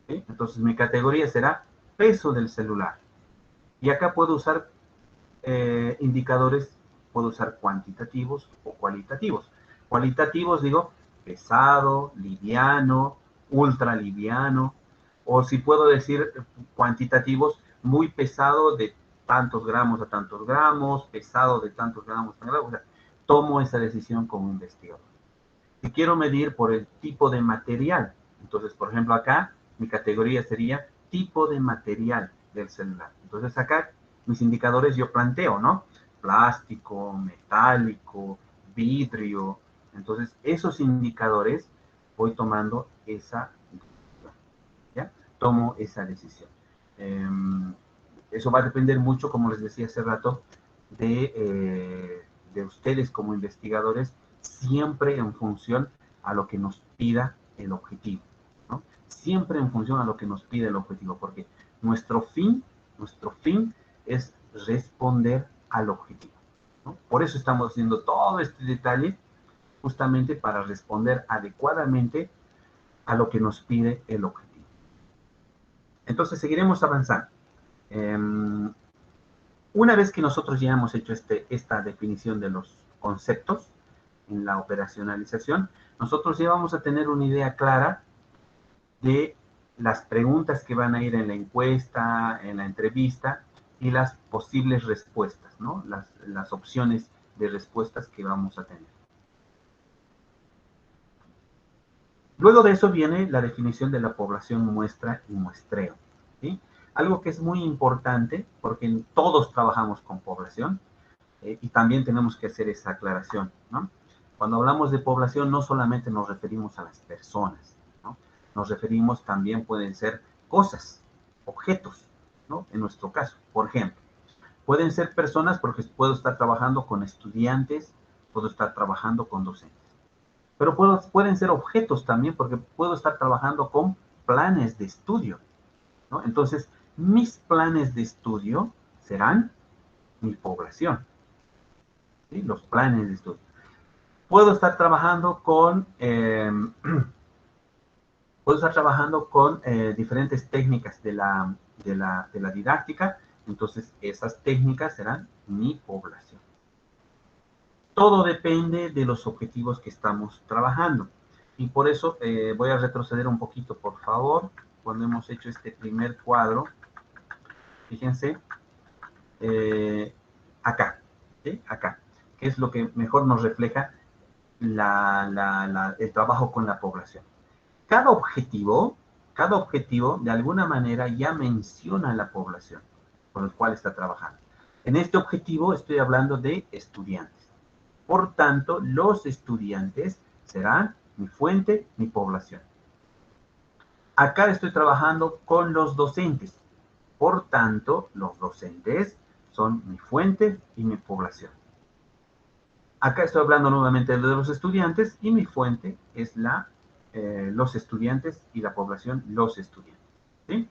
¿sí? Entonces mi categoría será peso del celular. Y acá puedo usar indicadores, puedo usar cuantitativos o cualitativos. Cualitativos, digo, pesado, liviano, ultra liviano, o si puedo decir cuantitativos, muy pesado de tantos gramos a tantos gramos, pesado de tantos gramos a tantos gramos. O sea, tomo esa decisión como investigador. Si quiero medir por el tipo de material, entonces, por ejemplo, acá mi categoría sería tipo de material del celular. Entonces, acá mis indicadores yo planteo, ¿no? Plástico, metálico, vidrio. Entonces, esos indicadores voy tomando esa decisión, ¿ya? Tomo esa decisión. Eso va a depender mucho, como les decía hace rato, de ustedes como investigadores, siempre en función a lo que nos pida el objetivo, ¿no? Siempre en función a lo que nos pide el objetivo, porque nuestro fin es responder al objetivo, ¿no? Por eso estamos haciendo todo este detalle, justamente para responder adecuadamente a lo que nos pide el objetivo. Entonces, seguiremos avanzando. Una vez que nosotros ya hemos hecho esta definición de los conceptos en la operacionalización, nosotros ya vamos a tener una idea clara de las preguntas que van a ir en la encuesta, en la entrevista, y las posibles respuestas, ¿no? Las opciones de respuestas que vamos a tener. Luego de eso viene la definición de la población muestra y muestreo, ¿sí? Algo que es muy importante, porque todos trabajamos con población, y también tenemos que hacer esa aclaración, ¿no? Cuando hablamos de población, no solamente nos referimos a las personas, ¿no? Nos referimos también, pueden ser cosas, objetos, ¿no? En nuestro caso, por ejemplo, pueden ser personas porque puedo estar trabajando con estudiantes, puedo estar trabajando con docentes. Pero pueden ser objetos también porque puedo estar trabajando con planes de estudio, ¿no? Entonces, mis planes de estudio serán mi población, ¿sí? Los planes de estudio. Puedo estar trabajando con, diferentes técnicas de la didáctica, entonces esas técnicas serán mi población. Todo depende de los objetivos que estamos trabajando. Y por eso voy a retroceder un poquito, por favor. Cuando hemos hecho este primer cuadro, fíjense, acá, ¿sí? Acá, que es lo que mejor nos refleja el trabajo con la población. Cada objetivo, de alguna manera, ya menciona la población con la cual está trabajando. En este objetivo estoy hablando de estudiantes. Por tanto, los estudiantes serán mi fuente, mi población. Acá estoy trabajando con los docentes. Por tanto, los docentes son mi fuente y mi población. Acá estoy hablando nuevamente de los estudiantes y mi fuente es los estudiantes y la población, los estudiantes, ¿sí?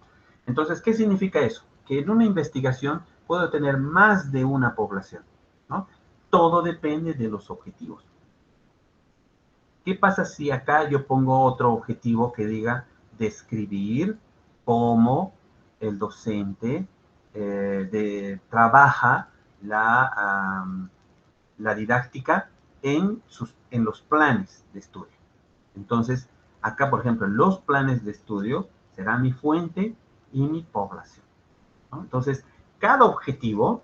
Entonces, ¿qué significa eso? Que en una investigación puedo tener más de una población, ¿no? Todo depende de los objetivos. ¿Qué pasa si acá yo pongo otro objetivo que diga describir cómo el docente trabaja la didáctica en los planes de estudio. Entonces, acá, por ejemplo, los planes de estudio será mi fuente y mi población, ¿no? Entonces, cada objetivo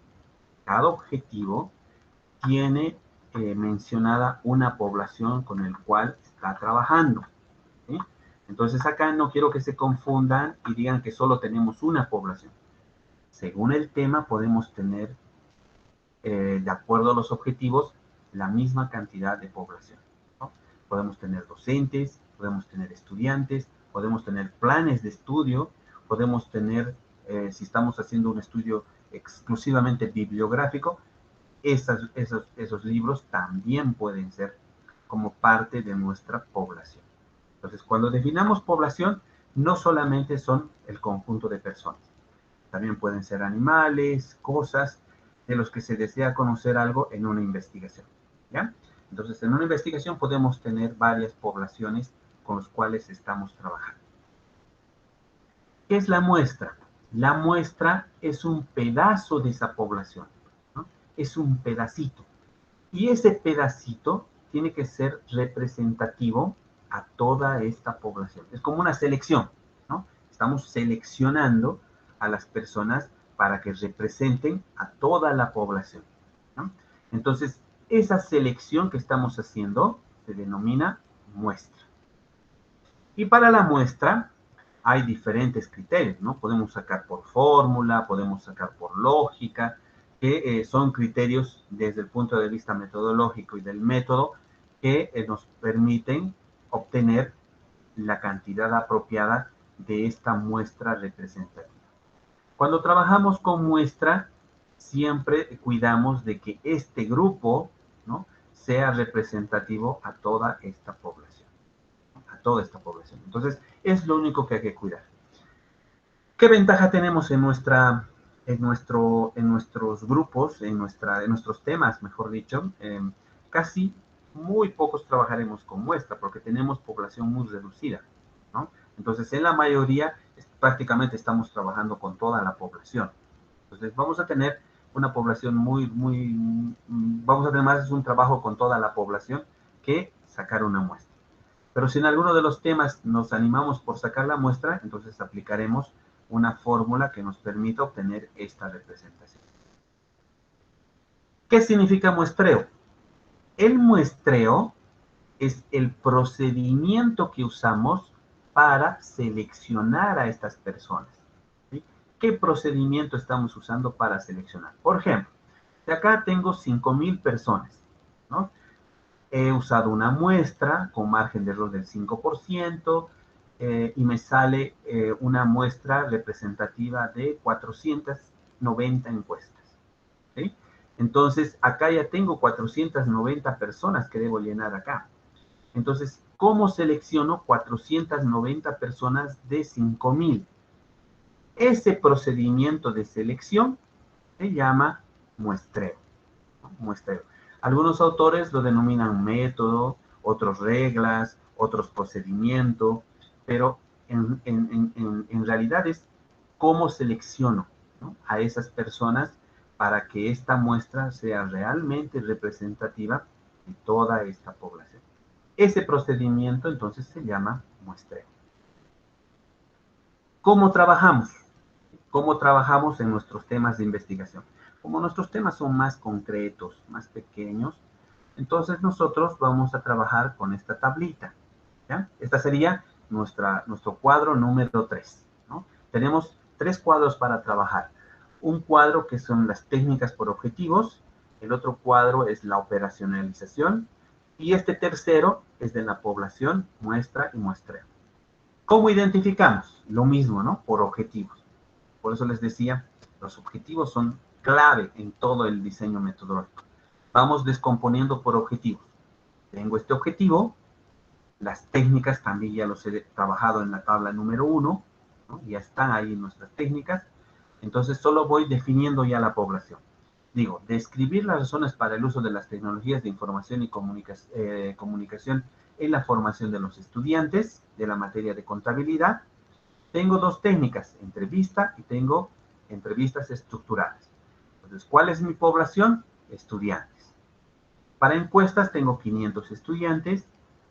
tiene mencionada una población con el cual está trabajando, ¿sí? Entonces, acá no quiero que se confundan y digan que solo tenemos una población. Según el tema, podemos tener, de acuerdo a los objetivos, la misma cantidad de población, ¿no? Podemos tener docentes, podemos tener estudiantes, podemos tener planes de estudio, podemos tener, si estamos haciendo un estudio exclusivamente bibliográfico, esos libros también pueden ser como parte de nuestra población. Entonces, cuando definamos población, no solamente son el conjunto de personas, también pueden ser animales, cosas de los que se desea conocer algo en una investigación, ¿ya? Entonces, en una investigación podemos tener varias poblaciones con las cuales estamos trabajando. ¿Qué es la muestra? La muestra es un pedazo de esa población, ¿no? Es un pedacito. Y ese pedacito tiene que ser representativo a toda esta población. Es como una selección, ¿no? Estamos seleccionando a las personas para que representen a toda la población, ¿no? Entonces, esa selección que estamos haciendo se denomina muestra. Y para la muestra hay diferentes criterios, ¿no? Podemos sacar por fórmula, podemos sacar por lógica, que son criterios desde el punto de vista metodológico y del método que nos permiten obtener la cantidad apropiada de esta muestra representativa. Cuando trabajamos con muestra, siempre cuidamos de que este grupo, ¿no?, sea representativo a toda esta población. A toda esta población. Entonces, es lo único que hay que cuidar. ¿Qué ventaja tenemos en nuestros grupos, en nuestros temas, mejor dicho? Casi muy pocos trabajaremos con muestra porque tenemos población muy reducida, ¿no? Entonces, en la mayoría, prácticamente estamos trabajando con toda la población. Entonces, vamos a tener una población vamos a tener más un trabajo con toda la población que sacar una muestra. Pero si en alguno de los temas nos animamos por sacar la muestra, entonces aplicaremos una fórmula que nos permita obtener esta representación. ¿Qué significa muestreo? El muestreo es el procedimiento que usamos para seleccionar a estas personas, ¿sí? ¿Qué procedimiento estamos usando para seleccionar? Por ejemplo, de acá tengo 5,000 personas, ¿no? He usado una muestra con margen de error del 5% y me sale una muestra representativa de 490 encuestas, ¿sí? Entonces, acá ya tengo 490 personas que debo llenar acá. Entonces, ¿cómo selecciono 490 personas de 5,000? Ese procedimiento de selección se llama muestreo, ¿no? Muestreo. Algunos autores lo denominan método, otros reglas, otros procedimiento, pero en realidad es cómo selecciono, ¿no?, a esas personas para que esta muestra sea realmente representativa de toda esta población. Ese procedimiento entonces se llama muestreo. ¿Cómo trabajamos? ¿Cómo trabajamos en nuestros temas de investigación? Como nuestros temas son más concretos, más pequeños, entonces nosotros vamos a trabajar con esta tablita, ¿ya? Esta sería nuestro cuadro número 3, ¿no? Tenemos 3 cuadros para trabajar. Un cuadro que son las técnicas por objetivos, el otro cuadro es la operacionalización, y este tercero es de la población, muestra y muestreo. ¿Cómo identificamos? Lo mismo, ¿no? Por objetivos. Por eso les decía, los objetivos son clave en todo el diseño metodológico. Vamos descomponiendo por objetivos. Tengo este objetivo, las técnicas también ya los he trabajado en la tabla número 1, ¿no? Ya están ahí nuestras técnicas. Entonces solo voy definiendo ya la población. Digo, describir las razones para el uso de las tecnologías de información y comunicación en la formación de los estudiantes de la materia de contabilidad. Tengo 2 técnicas, entrevista y tengo entrevistas estructuradas. Entonces, ¿cuál es mi población? Estudiantes. Para encuestas tengo 500 estudiantes,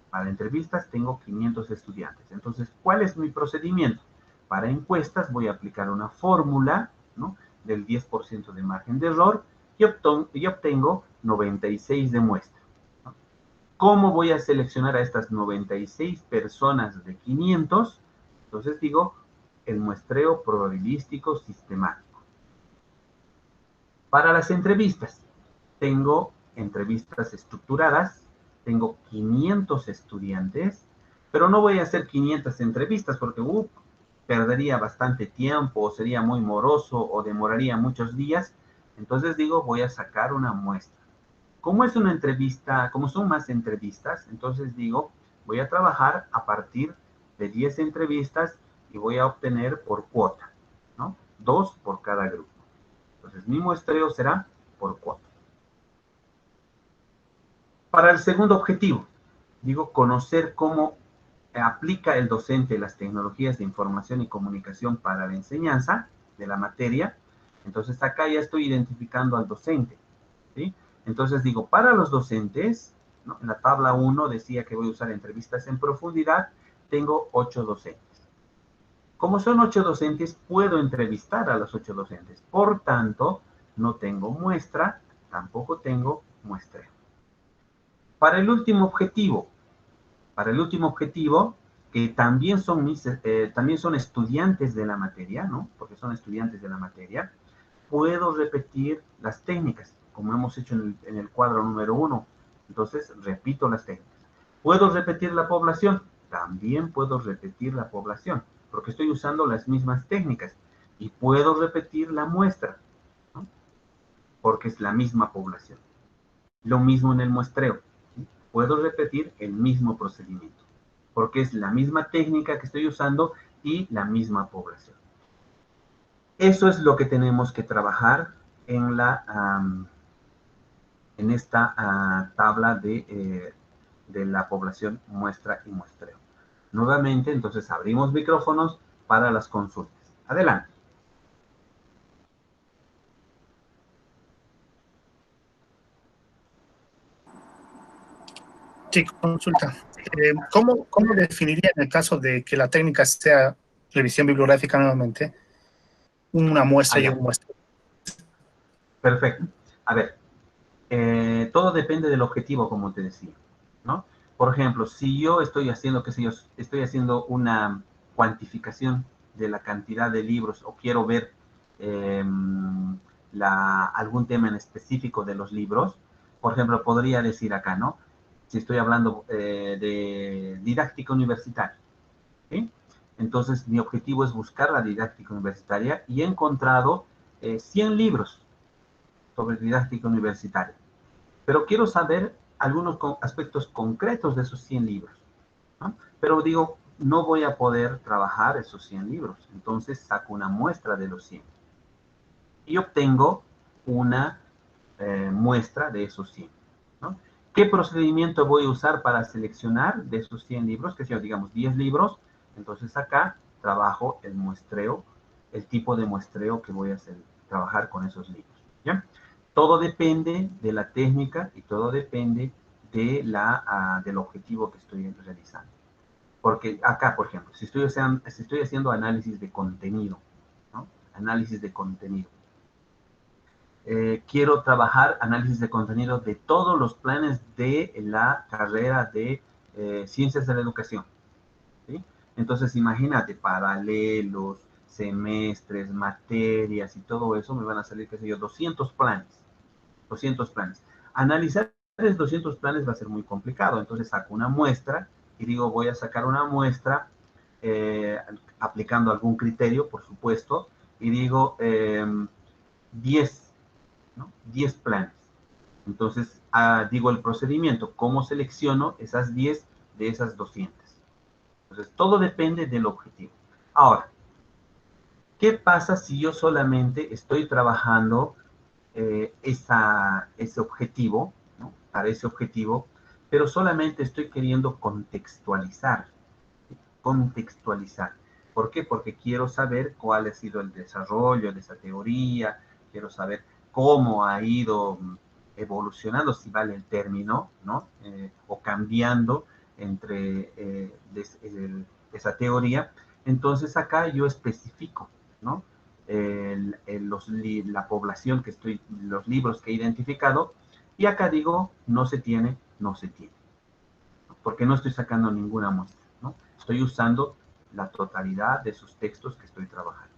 para entrevistas tengo 500 estudiantes. Entonces, ¿cuál es mi procedimiento? Para encuestas voy a aplicar una fórmula, ¿no?, del 10% de margen de error y obtengo 96 de muestra, ¿no? ¿Cómo voy a seleccionar a estas 96 personas de 500? Entonces digo, el muestreo probabilístico sistemático. Para las entrevistas, tengo entrevistas estructuradas, tengo 500 estudiantes, pero no voy a hacer 500 entrevistas porque perdería bastante tiempo, o sería muy moroso, o demoraría muchos días. Entonces digo, voy a sacar una muestra. Como es una entrevista, como son más entrevistas, entonces digo, voy a trabajar a partir de 10 entrevistas y voy a obtener por cuota, ¿no? 2 por cada grupo. Entonces mi muestreo será por cuota. Para el segundo objetivo, digo, conocer cómo aplica el docente las tecnologías de información y comunicación para la enseñanza de la materia. Entonces acá ya estoy identificando al docente, ¿sí? Entonces digo, para los docentes, ¿no?, en la tabla 1 decía que voy a usar entrevistas en profundidad, tengo 8 docentes. Como son 8 docentes, puedo entrevistar a los 8 docentes. Por tanto, no tengo muestra, tampoco tengo muestreo. Para el último objetivo, que también son estudiantes de la materia, ¿no?, porque son estudiantes de la materia, puedo repetir las técnicas, como hemos hecho en el cuadro número 1. Entonces, repito las técnicas. ¿Puedo repetir la población? También puedo repetir la población, porque estoy usando las mismas técnicas. Y puedo repetir la muestra, ¿no?, porque es la misma población. Lo mismo en el muestreo, ¿sí? Puedo repetir el mismo procedimiento, porque es la misma técnica que estoy usando y la misma población. Eso es lo que tenemos que trabajar en esta tabla de la población muestra y muestreo. Nuevamente, entonces abrimos micrófonos para las consultas. Adelante. Sí, consulta. ¿Cómo definiría en el caso de que la técnica sea revisión bibliográfica nuevamente, una muestra y un muestreo? Perfecto. A ver, todo depende del objetivo, como te decía, ¿no? Por ejemplo, si yo estoy haciendo, qué sé yo, estoy haciendo una cuantificación de la cantidad de libros o quiero ver algún tema en específico de los libros, por ejemplo, podría decir acá, ¿no?, si estoy hablando de didáctica universitaria, ¿sí? Entonces, mi objetivo es buscar la didáctica universitaria y he encontrado 100 libros sobre didáctica universitaria. Pero quiero saber algunos aspectos concretos de esos 100 libros, ¿no? Pero digo, no voy a poder trabajar esos 100 libros. Entonces saco una muestra de los 100 y obtengo una muestra de esos 100, ¿no? ¿Qué procedimiento voy a usar para seleccionar de esos 100 libros? Que sea, digamos, 10 libros. Entonces acá trabajo el muestreo, el tipo de muestreo que voy a trabajar con esos libros, ¿ya? Todo depende de la técnica y todo depende de del objetivo que estoy realizando. Porque acá, por ejemplo, si estoy haciendo análisis de contenido, ¿no?, análisis de contenido, quiero trabajar análisis de contenido de todos los planes de la carrera de Ciencias de la Educación, ¿sí? Entonces, imagínate, paralelos, semestres, materias y todo eso, me van a salir, qué sé yo, 200 planes. 200 planes. Analizar esos 200 planes va a ser muy complicado, entonces saco una muestra y digo, voy a sacar una muestra aplicando algún criterio, por supuesto, y digo 10, ¿no?, 10 planes. Entonces, digo el procedimiento, cómo selecciono esas 10 de esas 200. Entonces, todo depende del objetivo. Ahora, ¿qué pasa si yo solamente estoy trabajando ese objetivo, ¿no?, para ese objetivo, pero solamente estoy queriendo contextualizar, ¿sí?, contextualizar? ¿Por qué? Porque quiero saber cuál ha sido el desarrollo de esa teoría, quiero saber cómo ha ido evolucionando, si vale el término, ¿no? O cambiando entre esa teoría. Entonces acá yo especifico, ¿no? La población los libros que he identificado, y acá digo, no se tiene, no se tiene, porque no estoy sacando ninguna muestra, ¿no? Estoy usando la totalidad de sus textos que estoy trabajando.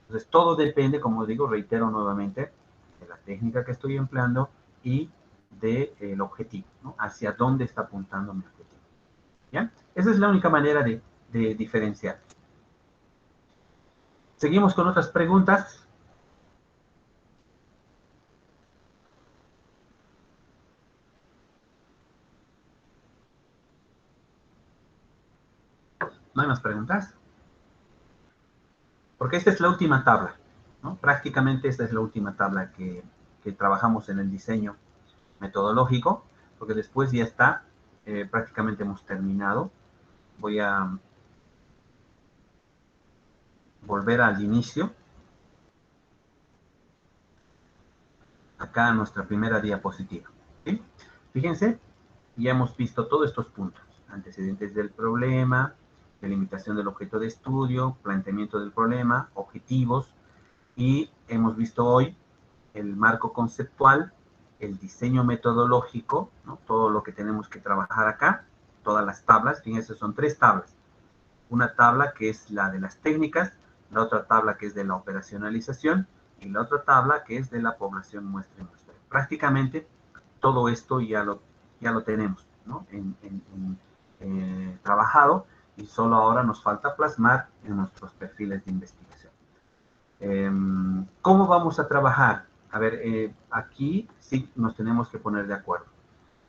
Entonces, todo depende, como digo, reitero nuevamente, de la técnica que estoy empleando y del objetivo, ¿no? Hacia dónde está apuntando mi objetivo. ¿Ya? Esa es la única manera de diferenciar. Seguimos con otras preguntas. ¿No hay más preguntas? Porque esta es la última tabla, ¿no? Prácticamente esta es la última tabla que trabajamos en el diseño metodológico, porque después ya está, prácticamente hemos terminado. Voy a volver al inicio. Acá nuestra primera diapositiva, ¿sí? Fíjense, ya hemos visto todos estos puntos: antecedentes del problema, delimitación del objeto de estudio, planteamiento del problema, objetivos, y hemos visto hoy el marco conceptual, el diseño metodológico, ¿no? Todo lo que tenemos que trabajar acá, todas las tablas. Fíjense, son 3 tablas. Una tabla que es la de las técnicas, la otra tabla que es de la operacionalización, y la otra tabla que es de la población muestra y muestra. Prácticamente todo esto ya lo tenemos, ¿no? Trabajado, y solo ahora nos falta plasmar en nuestros perfiles de investigación. ¿Cómo vamos a trabajar? A ver, aquí sí nos tenemos que poner de acuerdo.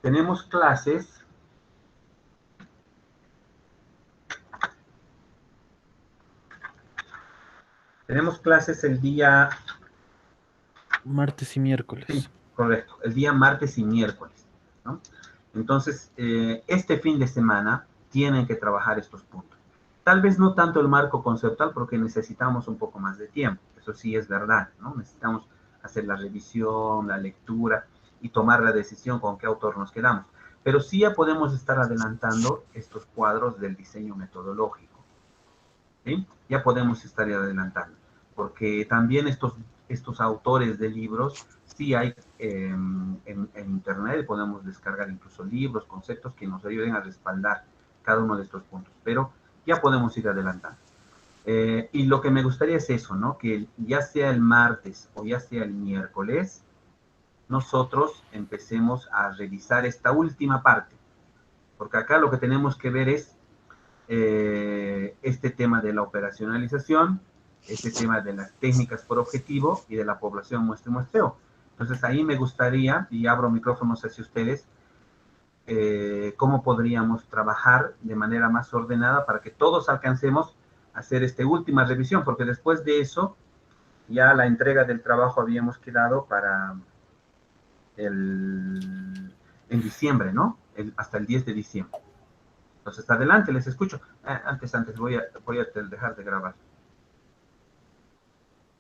Tenemos clases. Tenemos clases el día... Martes y miércoles. Sí, correcto. El día martes y miércoles, ¿no? Entonces, este fin de semana tienen que trabajar estos puntos. Tal vez no tanto el marco conceptual, porque necesitamos un poco más de tiempo. Eso sí es verdad, ¿no? Necesitamos hacer la revisión, la lectura y tomar la decisión con qué autor nos quedamos. Pero sí ya podemos estar adelantando estos cuadros del diseño metodológico, ¿sí? Ya podemos estar adelantando, porque también estos autores de libros, sí hay en internet, podemos descargar incluso libros, conceptos que nos ayuden a respaldar cada uno de estos puntos, pero ya podemos ir adelantando. Y lo que me gustaría es eso, ¿no? Que ya sea el martes o ya sea el miércoles, nosotros empecemos a revisar esta última parte, porque acá lo que tenemos que ver es este tema de la operacionalización, este tema de las técnicas por objetivo y de la población muestra y muestreo. Entonces ahí me gustaría, y abro micrófonos hacia ustedes, cómo podríamos trabajar de manera más ordenada para que todos alcancemos a hacer esta última revisión, porque después de eso ya la entrega del trabajo habíamos quedado para en diciembre, ¿no? Hasta el 10 de diciembre. Entonces, adelante, les escucho. Antes, voy a dejar de grabar.